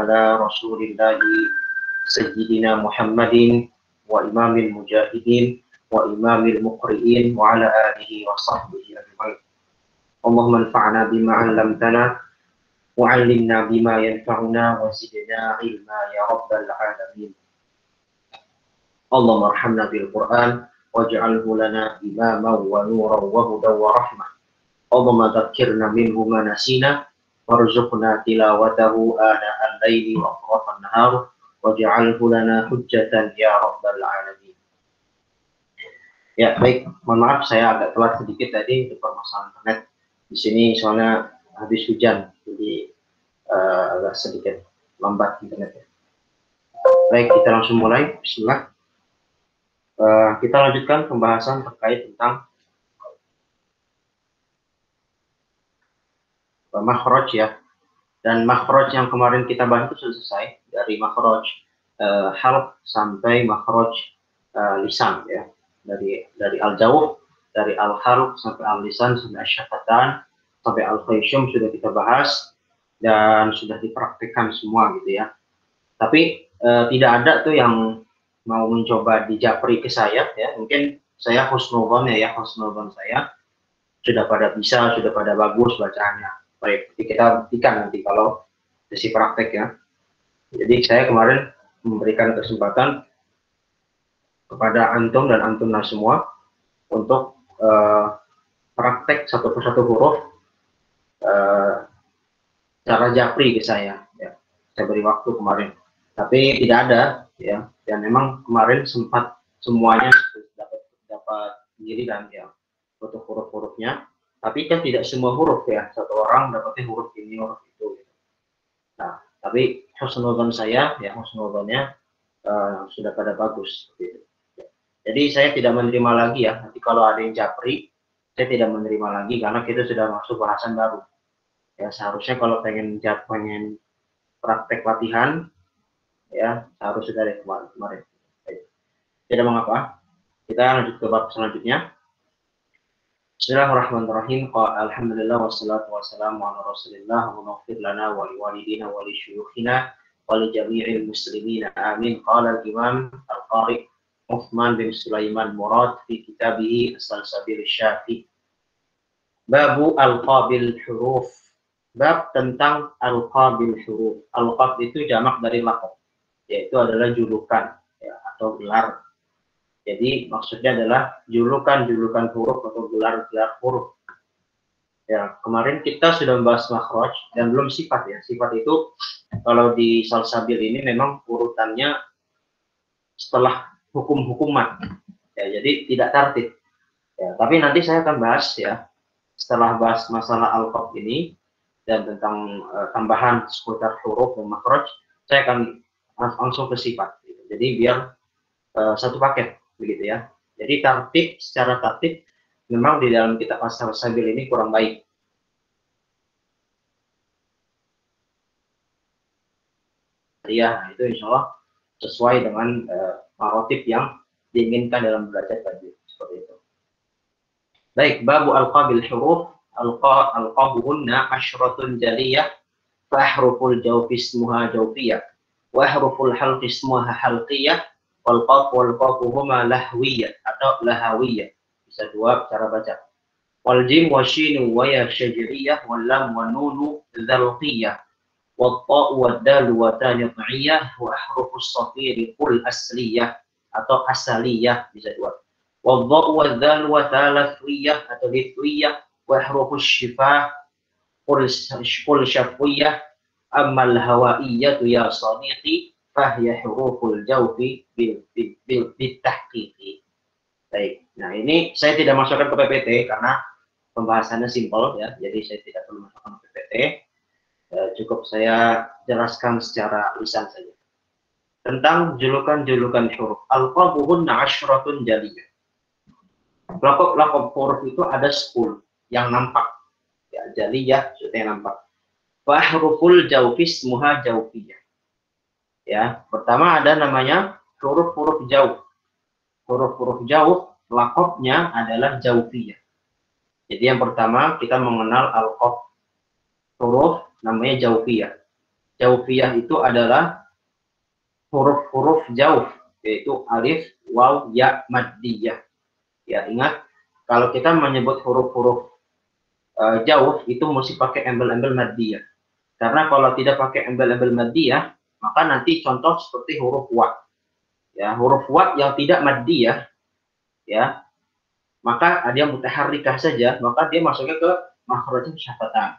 على رسول الله سيدنا محمد وإمام المجاهدين وإمام المقرئين وعلى آله وصحبه أجمعين. اللهم انفعنا بما علمتنا وعلمنا بما ينفعنا وزدنا علما يا رب العالمين. اللهم ارحمنا بالقرآن واجعله لنا إماما ونورا وهدى ورحمة. اللهم ذكرنا منه ما نسينا وارزقنا تلاوته آناء الليل وأطراف النهار واجعله لنا حجة يا رب العالمين. Ya baik, mohon maaf saya agak telat sedikit tadi untuk permasalahan internet di sini soalnya habis hujan, jadi agak sedikit lambat internetnya. Baik, kita langsung mulai. Bismillah. Kita lanjutkan pembahasan terkait tentang makhraj ya. Dan makhraj yang kemarin kita bahas itu sudah selesai, dari makhraj halq sampai makhraj lisan ya. Dari al-jawf, dari al-halq sampai al-lisan sampai asy-syafatan sampai al-khayshum sudah kita bahas dan sudah dipraktikkan semua gitu ya. Tapi tidak ada tuh yang mau mencoba dijapri ke saya ya. Mungkin saya husnudzon ya, husnudzon saya sudah pada bisa, sudah pada bagus bacaannya. Baik, kita buktikan nanti kalau sesi praktek ya. Jadi saya kemarin memberikan kesempatan kepada antum dan antumna semua untuk praktek satu persatu huruf cara japri ke saya ya. Saya beri waktu kemarin, tapi tidak ada ya. Dan memang kemarin sempat semuanya dapat giliran ya untuk huruf-hurufnya. Tapi kan tidak semua huruf ya, satu orang dapatnya huruf ini, huruf itu. Nah, tapi husnudzon saya, ya husnudzonnya sudah pada bagus. Gitu. Jadi saya tidak menerima lagi ya, nanti kalau ada yang japri, saya tidak menerima lagi karena kita sudah masuk bahasan baru. Ya seharusnya kalau pengen praktek latihan, ya seharusnya dari kemarin. Tidak mengapa, kita lanjut ke bab selanjutnya. Bismillahirrahmanirrahim. Alhamdulillah wassalatu wassalamu ala Rasulillah wa maghfir lana wa liwalidina wa li syuyukhina wa li jami'il muslimina. Amin. Qala al-Imam Al-Qari Uthman bin Sulaiman Murad fi kitabih As-Salsabil Syafi. Babu al-qabil huruf. Bab tentang al-qabil huruf. Al-qab itu jamak dari laqab, yaitu adalah julukan ya, atau gelar. Jadi maksudnya adalah julukan-julukan huruf atau gelar-gelar huruf. Ya, kemarin kita sudah membahas makhraj dan belum sifat ya. Sifat itu kalau di Salsabil ini memang urutannya setelah hukum-hukuman. Ya, jadi tidak tertib. Ya, tapi nanti saya akan bahas ya. Setelah bahas masalah al-qab ini dan tentang tambahan seputar huruf dan makhraj, saya akan langsung ke sifat. Gitu. Jadi biar satu paket begitu ya. Jadi secara tertib memang di dalam kitab As-Salsabil ini kurang baik. Ya, itu insya Allah sesuai dengan marotib yang diinginkan dalam belajar tadi seperti itu. Baik, babu al-qabil huruf. Al-qabuhunna asyratun jaliyah fa ahruful jawfi ismuha jawfiyah wa ahruful halqi ismuha halqiyah wal qaf wal qafu huma lahwiyah atau lahawiyah, bisa dua cara baca. Wal jim wa shin wa ya syajriyah wal lam wa nun dzalqiyah wat ta wa dal wa ta niyah wa ahrufus safir qul asliyah atau asaliyah, bisa dua. Wal dha wa dzal wa thalathiyah atau lithwiyah wa ahrufus shifah qul syafwiyah amma al hawaiyah ya sadiqi fahya huruful jawfi bil tahqiqi. Baik. Nah, ini saya tidak masukkan ke PPT karena pembahasannya simpel ya. Jadi saya tidak perlu masukkan ke PPT. Cukup saya jelaskan secara lisan saja. Tentang julukan-julukan huruf. Al-qabuhunna asyratun jaliyah. Laqab huruf itu ada 10 yang nampak. Ya, jaliyah sudah yang nampak. Fa ahruful jawfi ismuha jawfiyah. Ya, pertama ada namanya huruf-huruf jauh. Huruf-huruf jauh, laqabnya adalah jawfiyah. Jadi yang pertama kita mengenal al-qaf. Huruf namanya jawfiyah. Jaufiyah itu adalah huruf-huruf jauh, yaitu alif, waw, ya, maddiyah. Ya, ingat, kalau kita menyebut huruf-huruf jauh, itu mesti pakai embel-embel maddiyah. Karena kalau tidak pakai embel-embel maddiyah, maka nanti contoh seperti huruf wa. Ya, huruf wa yang tidak maddiyah, ya, maka dia mutaharrikah saja, maka dia masuknya ke makhraj syafatan.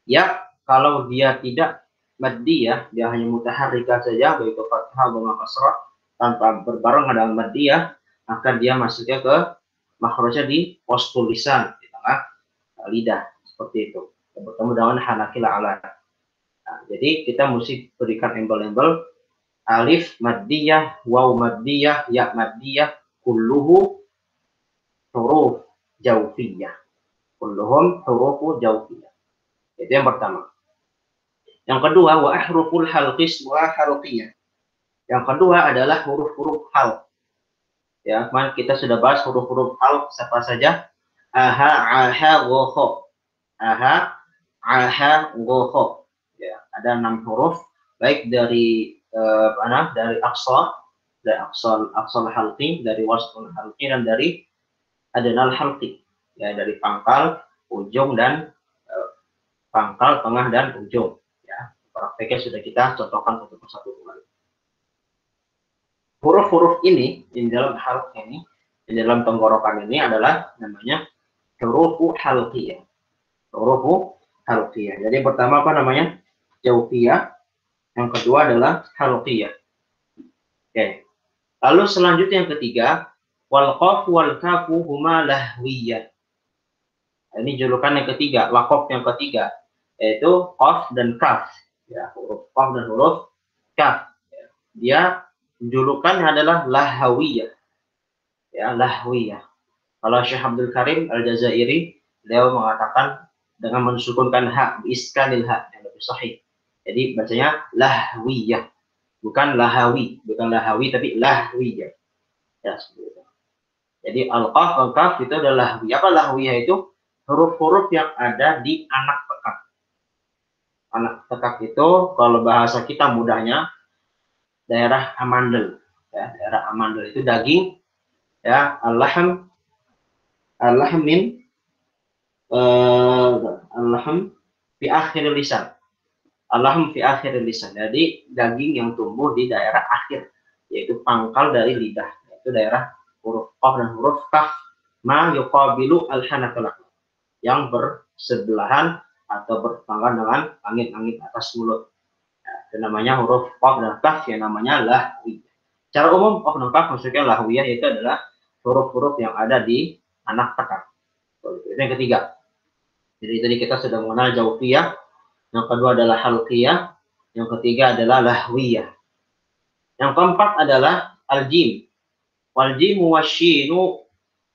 Ya, kalau dia tidak maddiyah, dia hanya mutaharrikah saja, baik fathah atau kasrah tanpa berbareng dengan maddiyah, maka dia masuknya ke makhrajnya di wastul lisan, di tengah lidah, seperti itu. Bertemu dengan hanakil ala. Nah, jadi kita mesti berikan embel-embel alif maddiyah, waw maddiyah, ya maddiyah, kulluhu huruf jaufiyah. Kulluhum hurufu jaufiyah. Itu yang pertama. Yang kedua, wa ahruful halqis wa halqiyah. Yang kedua adalah huruf-huruf hal. Ya, kemarin kita sudah bahas huruf-huruf hal siapa saja? Aha, aha, goho. Aha, aha, goho. Ya, ada 6 huruf, baik dari dari aksal halqi, dari wasful halqi, dan dari adnal halqi. Ya, dari pangkal, ujung, dan pangkal, tengah, dan ujung. Ya, prakteknya sudah kita contohkan satu persatu kembali. Huruf-huruf ini di dalam halq ini, di dalam tenggorokan ini adalah namanya hurufu halqiyah. Hurufu halqiyah. Jadi pertama apa namanya? Jaufiyah. Yang kedua adalah halqiyah. Oke. Lalu selanjutnya yang ketiga, wal qaf wal kafu huma lahwiyah. Ini julukan yang ketiga, laqab yang ketiga, yaitu qaf dan kaf. Ya, huruf qaf dan huruf kaf. Dia julukannya adalah lahawiyah. Ya, lahwiyah. Kalau Syekh Abdul Karim Al-Jazairi, beliau mengatakan dengan mensukunkan ha, iskanil ha, yang lebih sahih. Jadi bacanya lahwiyah. Bukan lahawi, tapi lahwiyah. Ya, seperti itu. Jadi al-qaf, al-kaf itu adalah lahwiyah. Apa lahwiyah itu? Huruf-huruf yang ada di anak tekak. Anak tekak itu kalau bahasa kita mudahnya daerah amandel. Ya, daerah amandel itu daging, ya, al-lahm fi akhir lisan. Al-lahm fi akhir lisan. Jadi daging yang tumbuh di daerah akhir, yaitu pangkal dari lidah. Itu daerah huruf qaf dan huruf kaf, ma yuqabilu al-hanakal, yang bersebelahan atau bertangga dengan angin-angin atas mulut. Nah, itu namanya huruf qaf dan kaf, yang namanya lahwiyah. Secara umum qaf dan kaf maksudnya lahwiyah itu adalah huruf-huruf yang ada di anak tekak. Itu yang ketiga. Jadi tadi kita sudah mengenal jaufiyah, yang kedua adalah halqiyah, yang ketiga adalah lahwiyah. Yang keempat adalah al-jim. Wal jimu wasyinu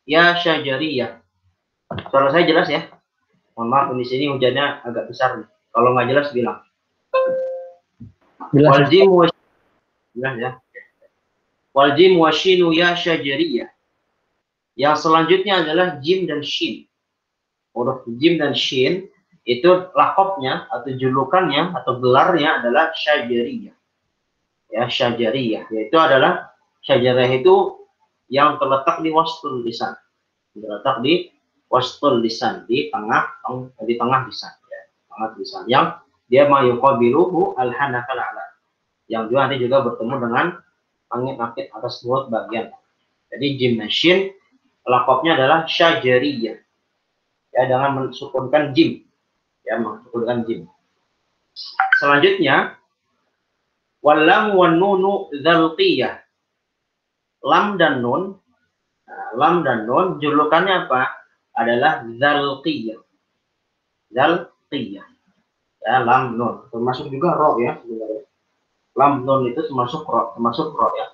ya syajariyah. Suara saya jelas ya? Mohon maaf, di sini hujannya agak besar nih. Kalau nggak jelas bilang. Wal jimu jelas ya. Wal jimu wasyinu ya syajariyah. Yang selanjutnya adalah jim dan shin. Huruf jim dan shin itu lakopnya atau julukannya atau gelarnya adalah syajariyah. Ya, syajariyah, yaitu adalah syajariyah itu yang terletak di wastul lisan. Terletak di wastul lisan, di tengah lisan, ya, tengah lisan, yang dia mayuqabiluhu al-hanakal a'la, yang juga nanti juga bertemu dengan angin-angin atas mulut bagian. Jadi jim dan shin lakopnya adalah syajariyah. Ya, dengan mensukunkan jim. Ya, mensukunkan jim. Selanjutnya walam wan nunu dzalqiyah. Lam dan nun. Nah, lam dan nun julukannya apa? Adalah dzalqiyah. Dzalqiyah. Ya, lam nun. Termasuk juga ro ya. Lam nun itu termasuk ro ya.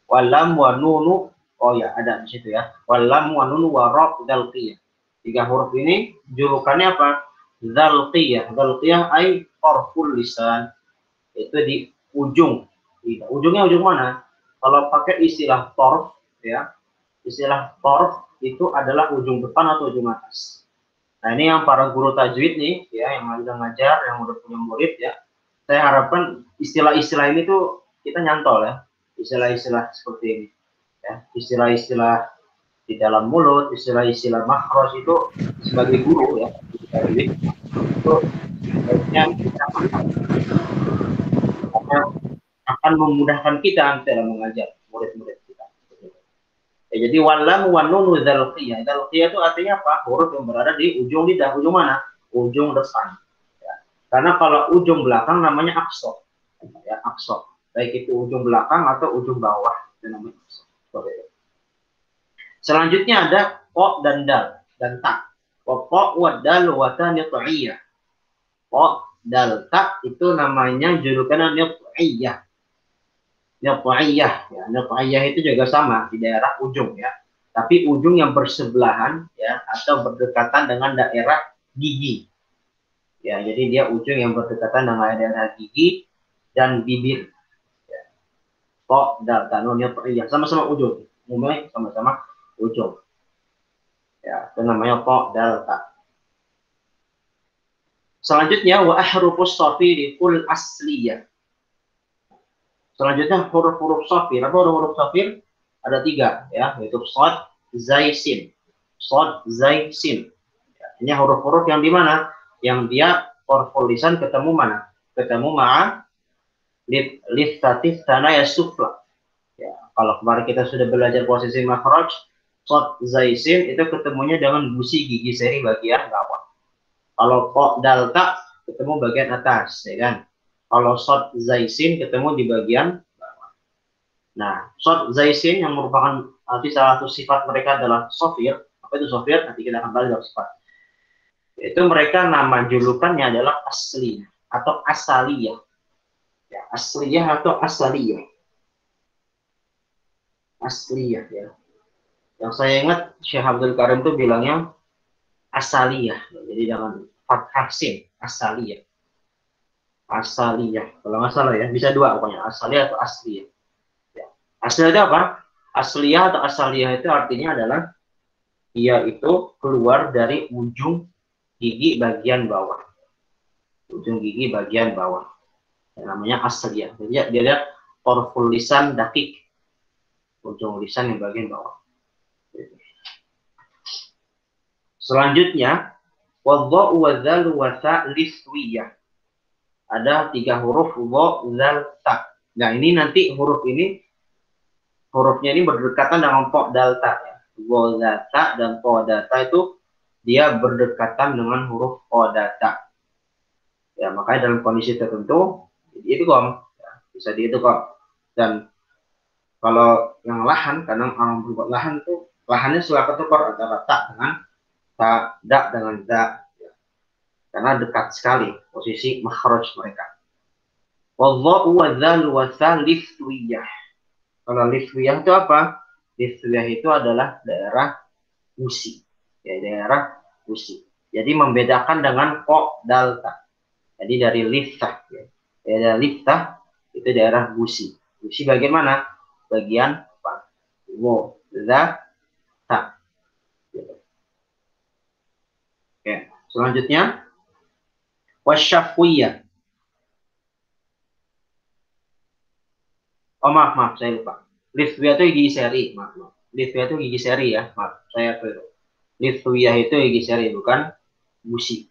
Walam wa nunu, oh ya ada di situ ya. Walam wa nunu wa ro dzalqiyah. 3 huruf ini julukannya apa? Dzalqiyah. Dzalqiyah ai tarful lisan. Itu di ujung. Ujungnya ujung mana? Kalau pakai istilah torf, ya, istilah torf itu adalah ujung depan atau ujung atas. Nah, ini yang para guru tajwid nih, ya, yang udah ngajar, yang udah punya murid, ya, saya harapkan istilah-istilah ini tuh kita nyantol ya, istilah-istilah seperti ini ya, istilah-istilah di dalam mulut, istilah-istilah makros itu sebagai guru ya, itu sebaiknya kita paham karena akan memudahkan kita dalam mengajar murid-murid kita. Ya, jadi walam wanunu dzalqiyah. Dzalqiyah itu artinya apa? Huruf yang berada di ujung lidah. Ujung mana? Ujung depan. Ya. Karena kalau ujung belakang namanya aqsa. Ya, aqsa. Baik itu ujung belakang atau ujung bawah, itu namanya aqsa. Selanjutnya ada po dan dal dan ta. Po wa dal wa ta nit'iyah. Po dal ta itu namanya julukan nit'iyah. Nit'iyah ya, nit'iyah itu juga sama di daerah ujung ya. Tapi ujung yang bersebelahan ya atau berdekatan dengan daerah gigi. Ya, jadi dia ujung yang berdekatan dengan daerah gigi dan bibir. Ya. Po dal ta nit'iyah sama-sama ujung. Umumnya sama-sama ujung. Ya, itu namanya po dal ta. Selanjutnya wa ahrufus shafiri kul asliyah. Selanjutnya huruf-huruf shafir. Apa huruf-huruf shafir? Ada 3 ya, yaitu shad, zai, sin. Shad, zai, sin. Ya, ini huruf-huruf yang di mana? Yang dia huruf lisan ketemu mana? Ketemu ma'a listatif tanaya sufla. Ya, kalau kemarin kita sudah belajar posisi makhraj, shad, zai, sin itu ketemunya dengan gusi gigi seri bagian bawah. Kalau po dal ta ketemu bagian atas, ya kan? Kalau shad zaisin ketemu di bagian bawah. Nah, shad zaisin yang merupakan nanti salah satu sifat mereka adalah shafir. Apa itu shafir? Nanti kita akan bahas dalam sifat. Itu mereka nama julukannya adalah asliyah atau asaliyah. Ya, asliyah atau asaliyah. Asliyah ya. Yang saya ingat Syekh Abdul Karim itu bilangnya asaliyah. Jadi jangan fathah sin, asaliyah. Asaliyah, kalau nggak salah ya, bisa 2 pokoknya, asaliyah atau asliyah. Ya. Asliyah itu apa? Asliyah atau asaliyah itu artinya adalah dia itu keluar dari ujung gigi bagian bawah. Ujung gigi bagian bawah. Ya, namanya asliyah. Jadi dia lihat torful lisan dakik. Ujung lisan yang bagian bawah. Selanjutnya, wadha'u wa dhalu wa ta liswiyah. Ada 3 huruf dha, zal, ta. Nah, ini nanti hurufnya ini berdekatan dengan po dal ta ya. Dha, ta dan po data itu dia berdekatan dengan huruf po data. Ya, makanya dalam kondisi tertentu itu kok ya, bisa itu kok. Dan kalau yang lahan, kadang orang berbuat lahan itu lahannya suka ketukar antara ta dengan ta, da dengan da. Ya. Karena dekat sekali posisi makhraj mereka. Wadha'u wa dhalu wa tha liswiyah. Kalau liswiyah itu apa? Liswiyah itu adalah daerah gusi. Ya, daerah gusi. Jadi membedakan dengan po dal ta. Jadi dari liftah ya. Daerah liftah itu daerah gusi. Gusi bagian mana? Bagian apa? Wo, za, ta. Oke, selanjutnya wasyafwiyah. Oh maaf, saya lupa. Liswiyah itu gigi seri, maaf. Liswiyah itu gigi seri ya, maaf, saya keliru. Liswiyah itu gigi seri, bukan gusi.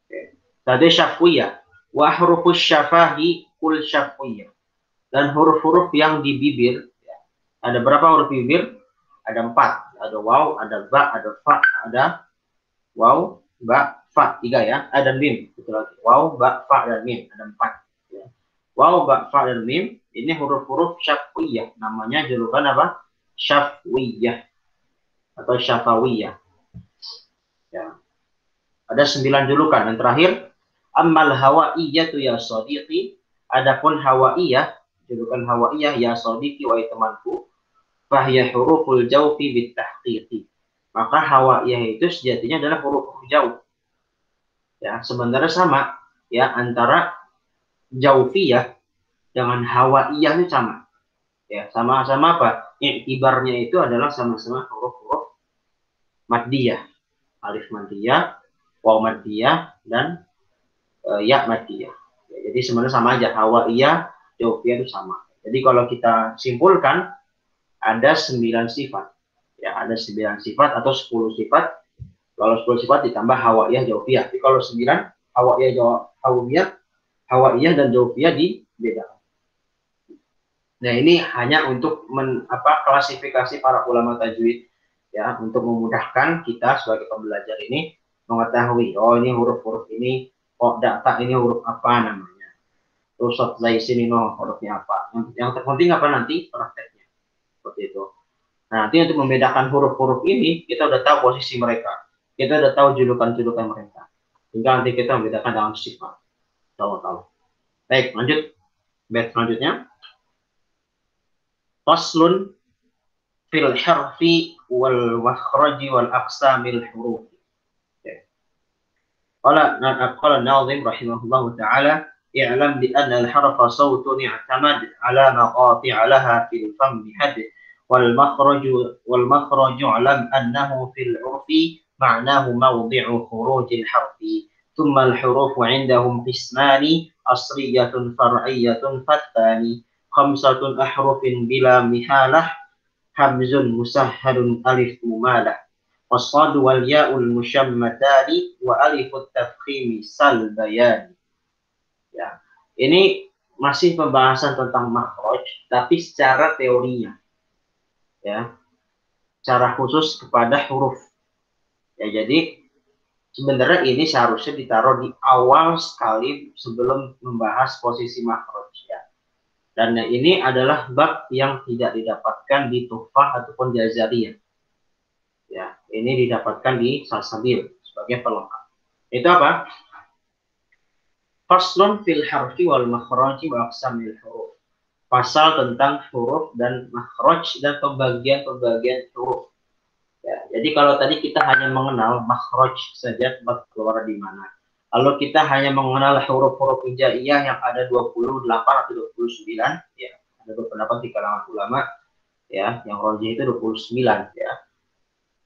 Oke. Tadi syafwiyah. Wa hurufus syafahi kul syafwiyah. Dan huruf-huruf yang di bibir, ya. Ada berapa huruf bibir? Ada 4. Ada waw, ada ba, ada fa, ada waw, ba, fa. 3 ya. Ada mim. Betul lagi. Waw, ba, fa, dan mim. Ada 4. Ya. Waw, ba, fa, dan mim. Ini huruf-huruf syafwiyah. Namanya julukan apa? Syafwiyah. Atau syafawiyah. Ya. Ada 9 julukan. Yang terakhir, ammal hawaiyatu ya sadiqi. Adapun hawaiyah, julukan hawaiyah ya sadiqi wahai temanku, fahya huruful jawfi bitahqiqi. Maka hawaiyah itu sejatinya adalah huruf jauh. Ya, sebenarnya sama ya antara jawfiyah dengan hawaiyah itu sama. Ya, sama-sama apa? Iktibarnya itu adalah sama-sama huruf-huruf maddiyah. Alif maddiyah, waw maddiyah, dan ya maddiyah. Jadi sebenarnya sama aja, hawaiyah, jaufiyah itu sama. Jadi kalau kita simpulkan ada 9 sifat. Ya, ada 9 sifat atau 10 sifat. Kalau 10 sifat ditambah hawaiyah, jaufiyah. Tapi kalau 9 hawaiyah dan jaufiyah dibedakan. Nah, ini hanya untuk klasifikasi para ulama tajwid ya, untuk memudahkan kita sebagai pembelajar ini mengetahui, oh ini huruf-huruf ini, oh data ini huruf apa namanya. Terus setelah sini hurufnya apa. Yang terpenting apa nanti prakteknya. Seperti itu. Nah, nanti untuk membedakan huruf-huruf ini, kita udah tahu posisi mereka. Kita udah tahu julukan-julukan mereka. Hingga nanti kita membedakan dalam sifat. Tahu-tahu. Baik, lanjut. Bait selanjutnya. Faslun fil harfi wal makhraji wal aqsamil huruf. Qala an-Nazim rahimahullahu ta'ala i'lam bi anna al-harfa sawtun i'tamad ala maqati' laha fil fam had wal makhraju 'alam annahu fil 'urfi ma'nahu mawdi'u khurujil harfi thumma al-huruf 'indahum qismani asriyatun far'iyyatun fathani khamsatun ahrufin bila mihalah hamzun musahhalun alif mumalah wasad wal ya'ul musyammatani wa alifut tafkhimi sal bayani. Ya, ini masih pembahasan tentang makhraj tapi secara teorinya. Ya. Secara khusus kepada huruf. Ya, jadi sebenarnya ini seharusnya ditaruh di awal sekali sebelum membahas posisi makhraj ya. Dan ini adalah bab yang tidak didapatkan di Tuhfah ataupun di Azariyah. Ya, ini didapatkan di Salsabil sebagai pelengkap. Itu apa? Faslun fil harfi wal makhraji wa aqsamil huruf. Pasal tentang huruf dan makhraj dan pembagian-pembagian huruf. Ya, jadi kalau tadi kita hanya mengenal makhraj saja, tempat keluar di mana. Lalu kita hanya mengenal huruf-huruf hijaiyah yang ada 28 atau 29, ya. Ada beberapa di kalangan ulama, ya, yang rajih itu 29, ya.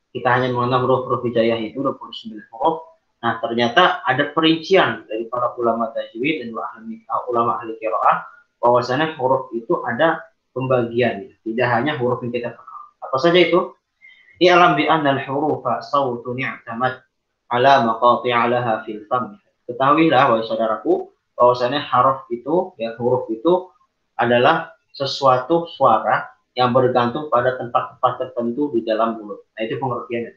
Kita hanya mengenal huruf-huruf hijaiyah itu 29 huruf. Nah, ternyata ada perincian dari para ulama tajwid dan ulama ahli qiraah bahwasanya huruf itu ada pembagian, tidak hanya huruf yang kita kenal. Apa saja itu? I'lam bi anna al-hurufa sawtun i'tamad ala maqati' laha fil fam. Ketahuilah wahai saudaraku bahwasanya huruf itu adalah sesuatu suara yang bergantung pada tempat-tempat tertentu di dalam mulut. Nah, itu pengertiannya.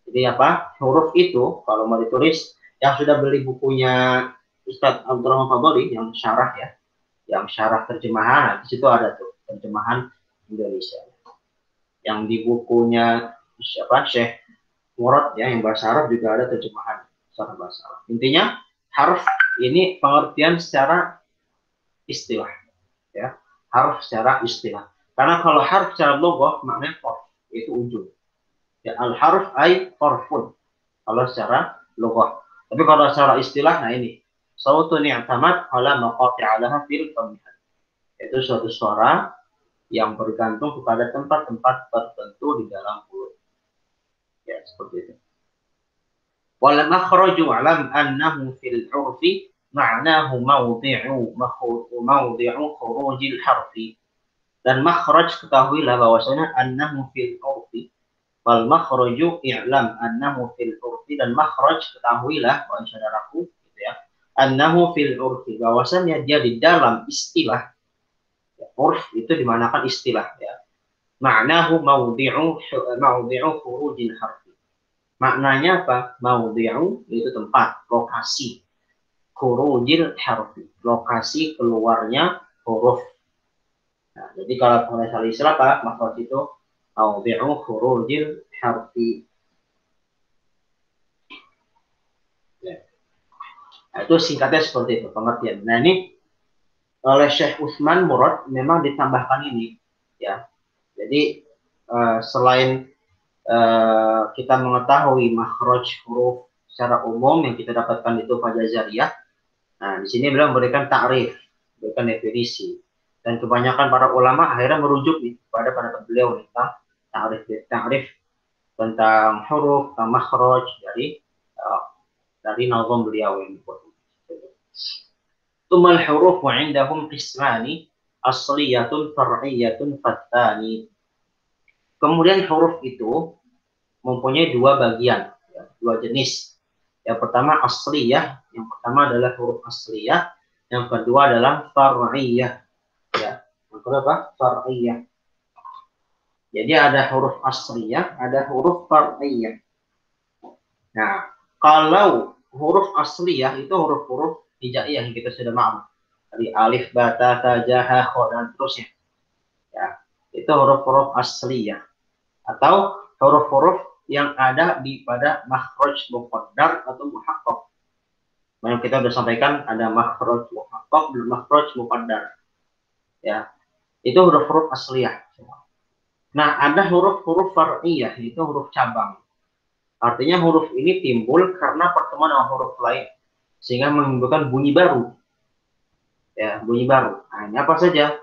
Jadi apa? Huruf itu kalau mau ditulis, yang sudah beli bukunya Ustadz Abdurrahman Fadholi yang syarah ya, yang syarah terjemahan, nah, di situ ada tuh terjemahan Indonesia. Yang di bukunya Syekh Murad ya, yang bahasa Arab juga ada terjemahan secara bahasa Arab. Intinya harf ini pengertian secara istilah ya, harf secara istilah. Karena kalau harf secara logoh maknanya harf itu ujung. Ya, al-harf ay harfun kalau secara logoh. Tapi kalau secara istilah, nah ini sautun i'tamad ala maqati' laha fil fam. Itu suatu suara yang bergantung kepada tempat-tempat tertentu di dalam mulut. Ya, seperti itu. Wal makhraju 'alam annahu fil 'urfi ma'nahu mawdi'u khurujil harfi. Dan makhraj ketahuilah bahwasanya annahu fil 'urfi. Wal makhraju i'lam annahu fil 'urfi, dan makhraj ketahuilah wahai saudaraku gitu ya. Annahu fil 'urfi, bahwasanya dia di dalam istilah. Urf itu dimanakan istilah ya. Ma'nahu mawdi'u khurujil harfi. Maknanya apa? Mawdi'u itu tempat, lokasi. Khurujil harfi, lokasi keluarnya huruf. Nah, jadi kalau bahasa istilah apa? Makhraj itu mawdi'u khurujil harfi. Ya. Nah, itu singkatnya seperti itu pengertian. Nah, ini oleh Syekh Utsman Murad memang ditambahkan ini ya. Jadi selain kita mengetahui makhraj huruf secara umum yang kita dapatkan itu pada Zariyah, nah di sini beliau memberikan ta'rif, memberikan definisi, dan kebanyakan para ulama akhirnya merujuk pada beliau tentang ta'rif tentang huruf, tentang makhraj dari nazam beliau yang dibuat. Tumal huruf wa indahum qismani asliyatun far'iyatun fathani. Kemudian huruf itu mempunyai dua bagian, ya, dua jenis. Yang pertama asliyah, yang pertama adalah huruf asliyah, yang kedua adalah far'iyah. Ya, yang kedua apa? Far'iyah. Jadi ada huruf asliyah, ada huruf far'iyah. Nah, kalau huruf asliyah itu huruf-huruf hijaiyah yang kita sudah maklum. Dari alif, bata, ta, ja, ha, kha, dan terusnya. Ya, itu huruf-huruf asliyah. Atau huruf-huruf yang ada di pada makhraj muqaddar atau muhaqqaq. Yang kita sudah sampaikan ada makhraj muhaqqaq dan makhraj muqaddar. Ya, itu huruf-huruf asliyah. Nah, ada huruf-huruf far'iyah, itu huruf cabang. Artinya huruf ini timbul karena pertemuan dengan huruf lain, sehingga menimbulkan bunyi baru. Ya, bunyi baru. Nah, ini apa saja?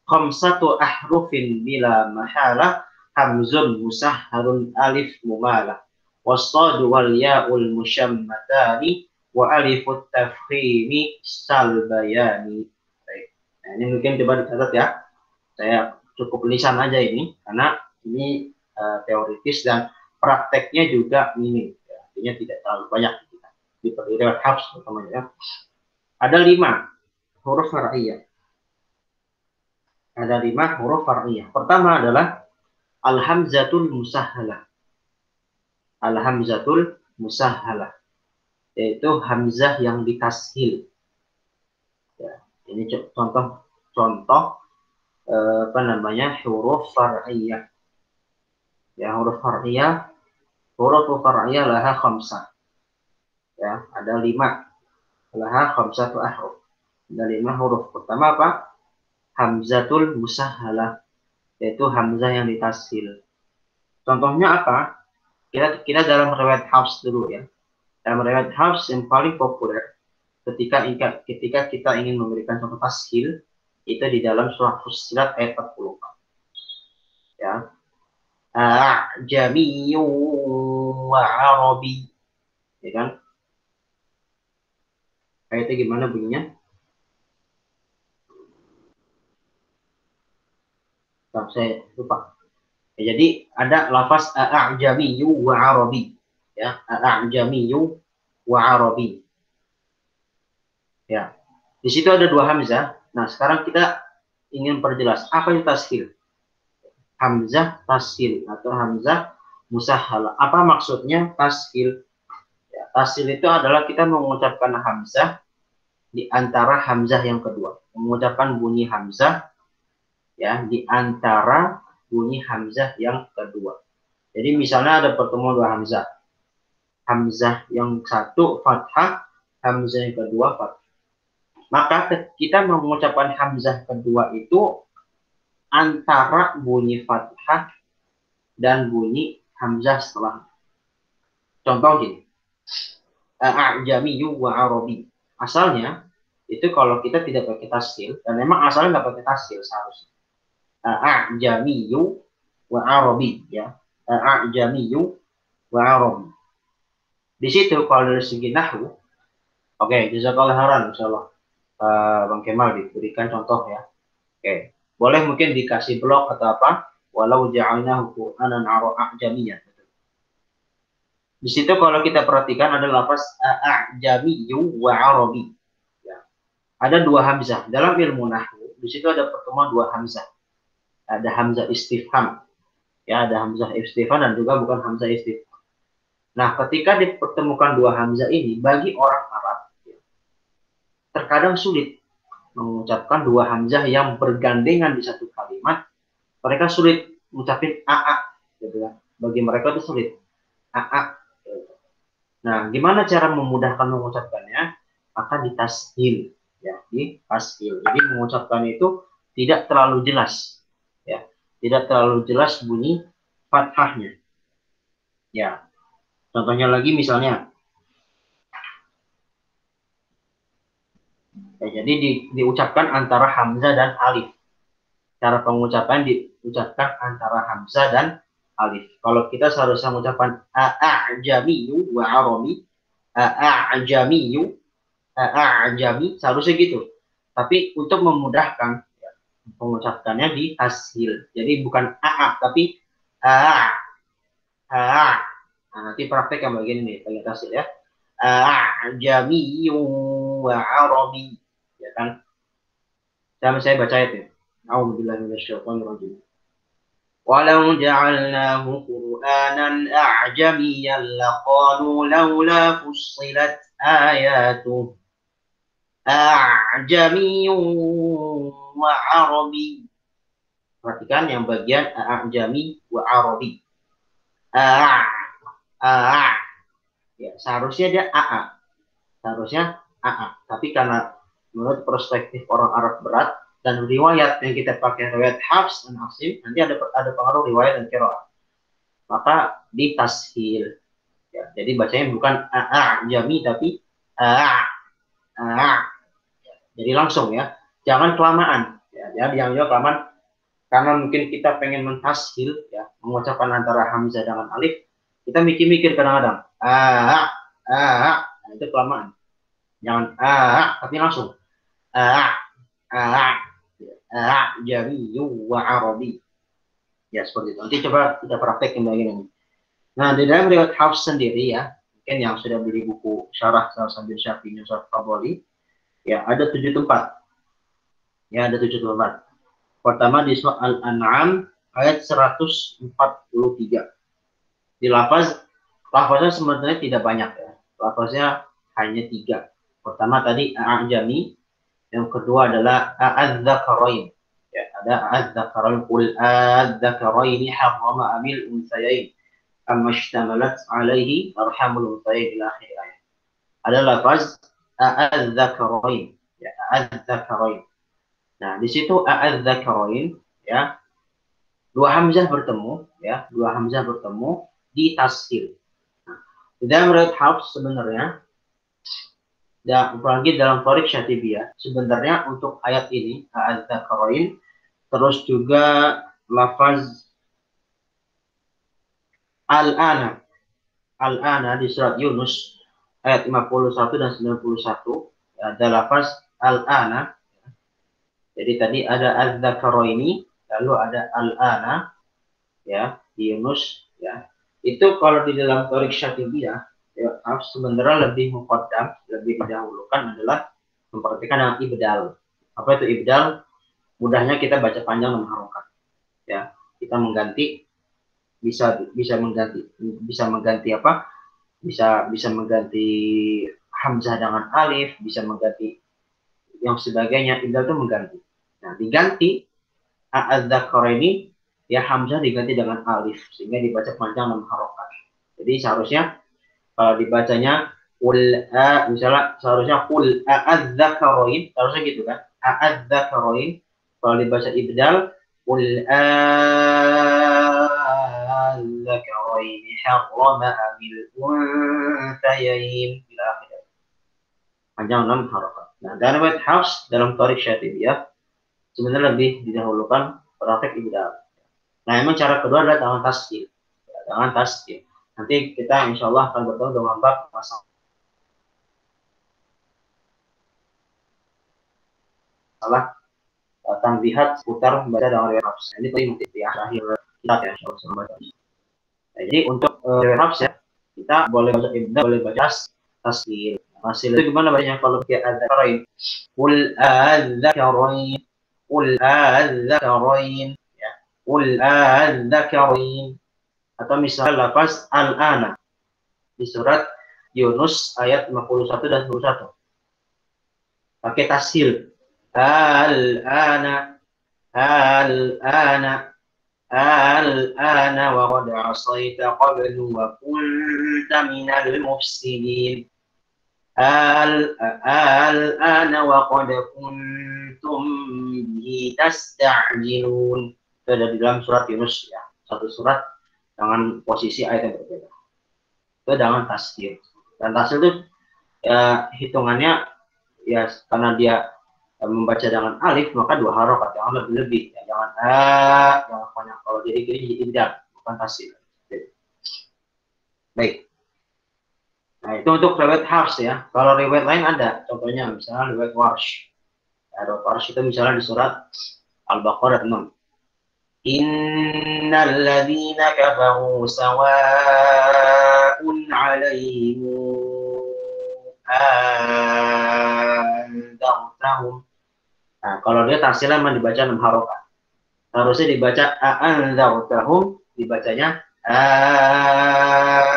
Khamsatu ahrufin bila mahalah, hamzun musahharun alif mumalah, wasadu wal ya'ul musyammatani, wa alifut tafkhimi salbayani. Baik. Nah, ini mungkin coba dicatat ya. Saya cukup lisan aja ini, karena ini teoritis dan prakteknya juga minim. Ya, artinya tidak terlalu banyak kita. Di riwayat Hafs utamanya. Ada 5 huruf far'iyah. Ada 5 huruf far'iyah. Pertama adalah al-hamzatul musahhalah. Al-hamzatul musahhalah, yaitu hamzah yang ditashil. Ya, ini contoh apa namanya, huruf far'iyah. Ya, huruf far'iyah laha khamsah. Ya, ada 5. Laha khamsatu ahruf. Ada 5 huruf. Pertama apa? Hamzatul musahhalah, yaitu hamzah yang ditashil. Contohnya apa? Kita dalam riwayat Hafs dulu ya. Dalam riwayat Hafs yang paling populer ketika kita ingin memberikan contoh tashil itu di dalam surah Fussilat ayat 44. Ya. A'jamiyyu wa 'arabi. Ya kan? Ayatnya gimana bunyinya? Saya lupa. Ya, jadi ada lafaz a'jamiyyu wa 'arabi. Ya, a'jamiyyu wa 'arabi. Ya. Di situ ada 2 hamzah. Nah, sekarang kita ingin perjelas apa itu tashil. Hamzah tashil atau hamzah musahhalah. Apa maksudnya tashil? Ya, tashil itu adalah kita mengucapkan hamzah di antara hamzah yang kedua. Mengucapkan bunyi hamzah ya di antara bunyi hamzah yang kedua. Jadi misalnya ada pertemuan 2 hamzah. Hamzah yang satu fathah, hamzah yang kedua fathah. Maka kita mengucapkan hamzah kedua itu antara bunyi fathah dan bunyi hamzah setelah. Contoh gini. A'jamiyyu wa 'arabi. Asalnya itu kalau kita tidak pakai tashil, dan memang asalnya nggak pakai tashil seharusnya. A'jamiyyu wa 'arabi ya. A'jamiyyu wa 'arabi. Di situ kalau dari segi nahwu, oke, jazakallahu khairan insyaallah. Bang Kemal diberikan contoh ya. Oke. Boleh mungkin dikasih blok atau apa? Walau ja'alnahu Qur'anan a'jamiyyan. Di situ kalau kita perhatikan ada lafaz a'jamiyyu wa 'arabi. Ya. Ada 2 hamzah. Dalam ilmu nahwu, di situ ada pertemuan 2 hamzah. Ada hamzah istifham. Ya, ada hamzah istifham dan juga bukan hamzah istifham. Nah, ketika dipertemukan 2 hamzah ini, bagi orang Arab terkadang sulit mengucapkan 2 hamzah yang bergandengan di satu kalimat. Mereka sulit mengucapkan aa, gitu kan. Bagi mereka itu sulit. Aa. Nah, gimana cara memudahkan mengucapkannya? Maka ditashil, ya, ditashil. Jadi mengucapkan itu tidak terlalu jelas, ya, tidak terlalu jelas bunyi fathahnya. Ya, contohnya lagi misalnya. Ya, jadi diucapkan antara hamzah dan alif. Cara pengucapan diucapkan antara hamzah dan alif. Kalau kita seharusnya mengucapkan a'jamiyyu wa 'arabi, a'jamiyyu, a'jami, seharusnya gitu. Tapi untuk memudahkan ya, mengucapkannya di tashil. Jadi bukan a tapi a. Nah, nanti praktek yang bagian ini, bagian tashil ya. A'jamiyyun wa arabi. Ya kan? Sama saya baca itu. A'udzubillahi minasyaitonir rajim. Walau ja'alnahu Qur'anan a'jamiyyan laqalu laula fussilat ayatuh. A'jamiyyun wa arabi. Perhatikan yang bagian a'jami wa arabi. Ya, seharusnya dia seharusnya tapi karena menurut perspektif orang Arab berat dan riwayat yang kita pakai riwayat Hafs dan Asim, nanti ada pengaruh riwayat dan qiraat, maka ditashil ya, jadi bacanya bukan jami tapi jadi langsung ya, jangan kelamaan ya, jangan juga kelamaan karena mungkin kita pengen mentashil ya, mengucapkan antara hamzah dengan alif, kita mikir-mikir kadang-kadang itu kelamaan. Jangan tapi langsung jamiyyu wa arabi. Ya seperti itu. Nanti coba kita praktek kembali ini. Nah, di dalam riwayat Hafs sendiri ya, mungkin yang sudah beli buku Syarah Sambil Syafi'i Nusrat Qaboli, ya ada 7 tempat. Ya, ada 7 tempat. Pertama di surah Al-An'am ayat 143. Di lafaznya sebenarnya tidak banyak ya. Lafaznya hanya 3. Pertama tadi a'jami, yang kedua adalah a'adzakarain. Ya, ada a'adzakarain, qul a'adzakaraini harrama amil unsayain amma ishtamalat alaihi arhamul unsayain ila akhir ayat. Ada lafaz a'adzakarain, ya, a'adzakarain. Nah, di situ a'adzakarain ya, dua hamzah bertemu ya, dua hamzah bertemu di tashil. Nah, di dalam riwayat Hafs sebenarnya dan apalagi dalam Thariq Syatibiyah, sebenarnya untuk ayat ini a'adzakarain, terus juga lafaz al-ana di surat Yunus ayat 51 dan 91 ada lafaz al-ana. Jadi tadi ada a'dzakaraini, lalu ada al-ana ya di Yunus ya. Itu kalau di dalam Thariq Syatibiyah ya, sebenarnya lebih muqaddam, lebih didahulukan adalah memperhatikan yang ibdal. Apa itu ibdal? Mudahnya kita baca panjang dan harokat. Ya, kita mengganti bisa mengganti apa? Bisa mengganti hamzah dengan alif, bisa mengganti yang sebagainya. Ibdal itu mengganti. Nah, diganti a'adzakaraini ya, hamzah diganti dengan alif sehingga dibaca panjang dan harokat. Jadi seharusnya kalau dibacanya misalnya seharusnya qul a'adzakarain, harusnya gitu kan, a'adzakarain. Kalau dibaca ibdal qul a'adzakarain harrama amil unsayain ila akhir. Panjang dan harokat. Nah, dalam riwayat Hafs dalam Thariq Syatibiyah sebenarnya lebih didahulukan praktek ibdal. Nah, memang cara kedua adalah dengan tashil. Dengan tashil. Nanti kita insya Allah akan bertemu dengan bab masalah tanbihat seputar membaca dengan riwayat Hafs. Ini tadi mungkin di akhir kitab ya, insya Allah. Nah, jadi untuk riwayat Hafs ya, kita boleh baca ibda, boleh baca tashil. Tashil itu gimana bacanya kalau kita adzakarain? Qul adzakarain, qul adzakarain, ya, qul adzakarain. Atau misalnya lafaz al-ana di surat Yunus ayat 51 dan 51 pakai tashil al-ana wa qad asaita qablu wa kunta minal mufsidin al-ana wa qad kuntum bihi tasta'jilun. Itu ada di dalam surat Yunus ya, satu surat dengan posisi ayat yang berbeda. Itu dengan tashil. Dan tashil itu hitungannya ya, karena dia membaca dengan alif maka 2 harokat, jangan lebih-lebih ya, jangan banyak. Kalau jadi ibdal bukan tashil. Baik. Nah, itu untuk riwayat Hafs ya. Kalau riwayat lain ada, contohnya misalnya riwayat Warsh. Ada farsh itu misalnya di surat Al-Baqarah 6. Innal ladzina kafaru sawa'un 'alaihim anzartahum. Nah, kalau dia tafsirnya memang dibaca 6 harokat. Harusnya dibaca anzartahum, dibacanya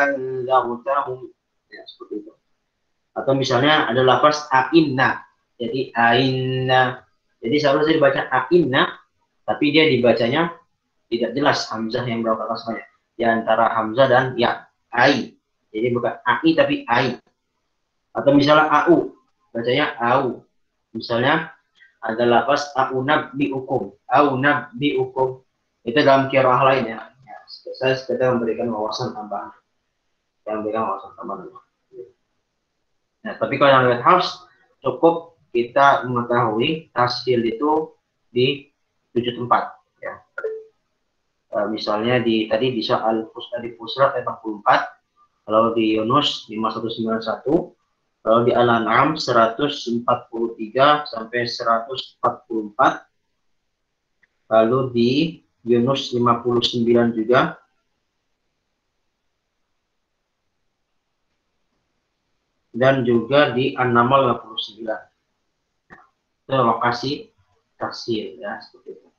anzartahum. Ya, seperti itu. Atau misalnya ada lafaz a'inna. Jadi a'inna. Jadi seharusnya dibaca a'inna, tapi dia dibacanya tidak jelas hamzah yang berapa kasrahnya. Di antara hamzah dan ya, ai. Jadi bukan ai tapi ai. Atau misalnya au, bacanya au. Misalnya ada lafaz aunabbiukum, aunabbiukum. Itu dalam qiraah lain ya. Saya sekedar memberikan wawasan tambahan. Yang memberikan wawasan tambahan. Nah, tapi kalau yang lihat Hafs, cukup kita mengetahui tasfil itu di 7 tempat. Ya. Misalnya tadi di soal di Fusilat ayat 44, kalau di Yunus 5191, kalau di Al-An'am 143 sampai 144, lalu di Yunus 59 juga, dan juga di An-Naml 59. Itu lokasi tafsir ya, seperti itu.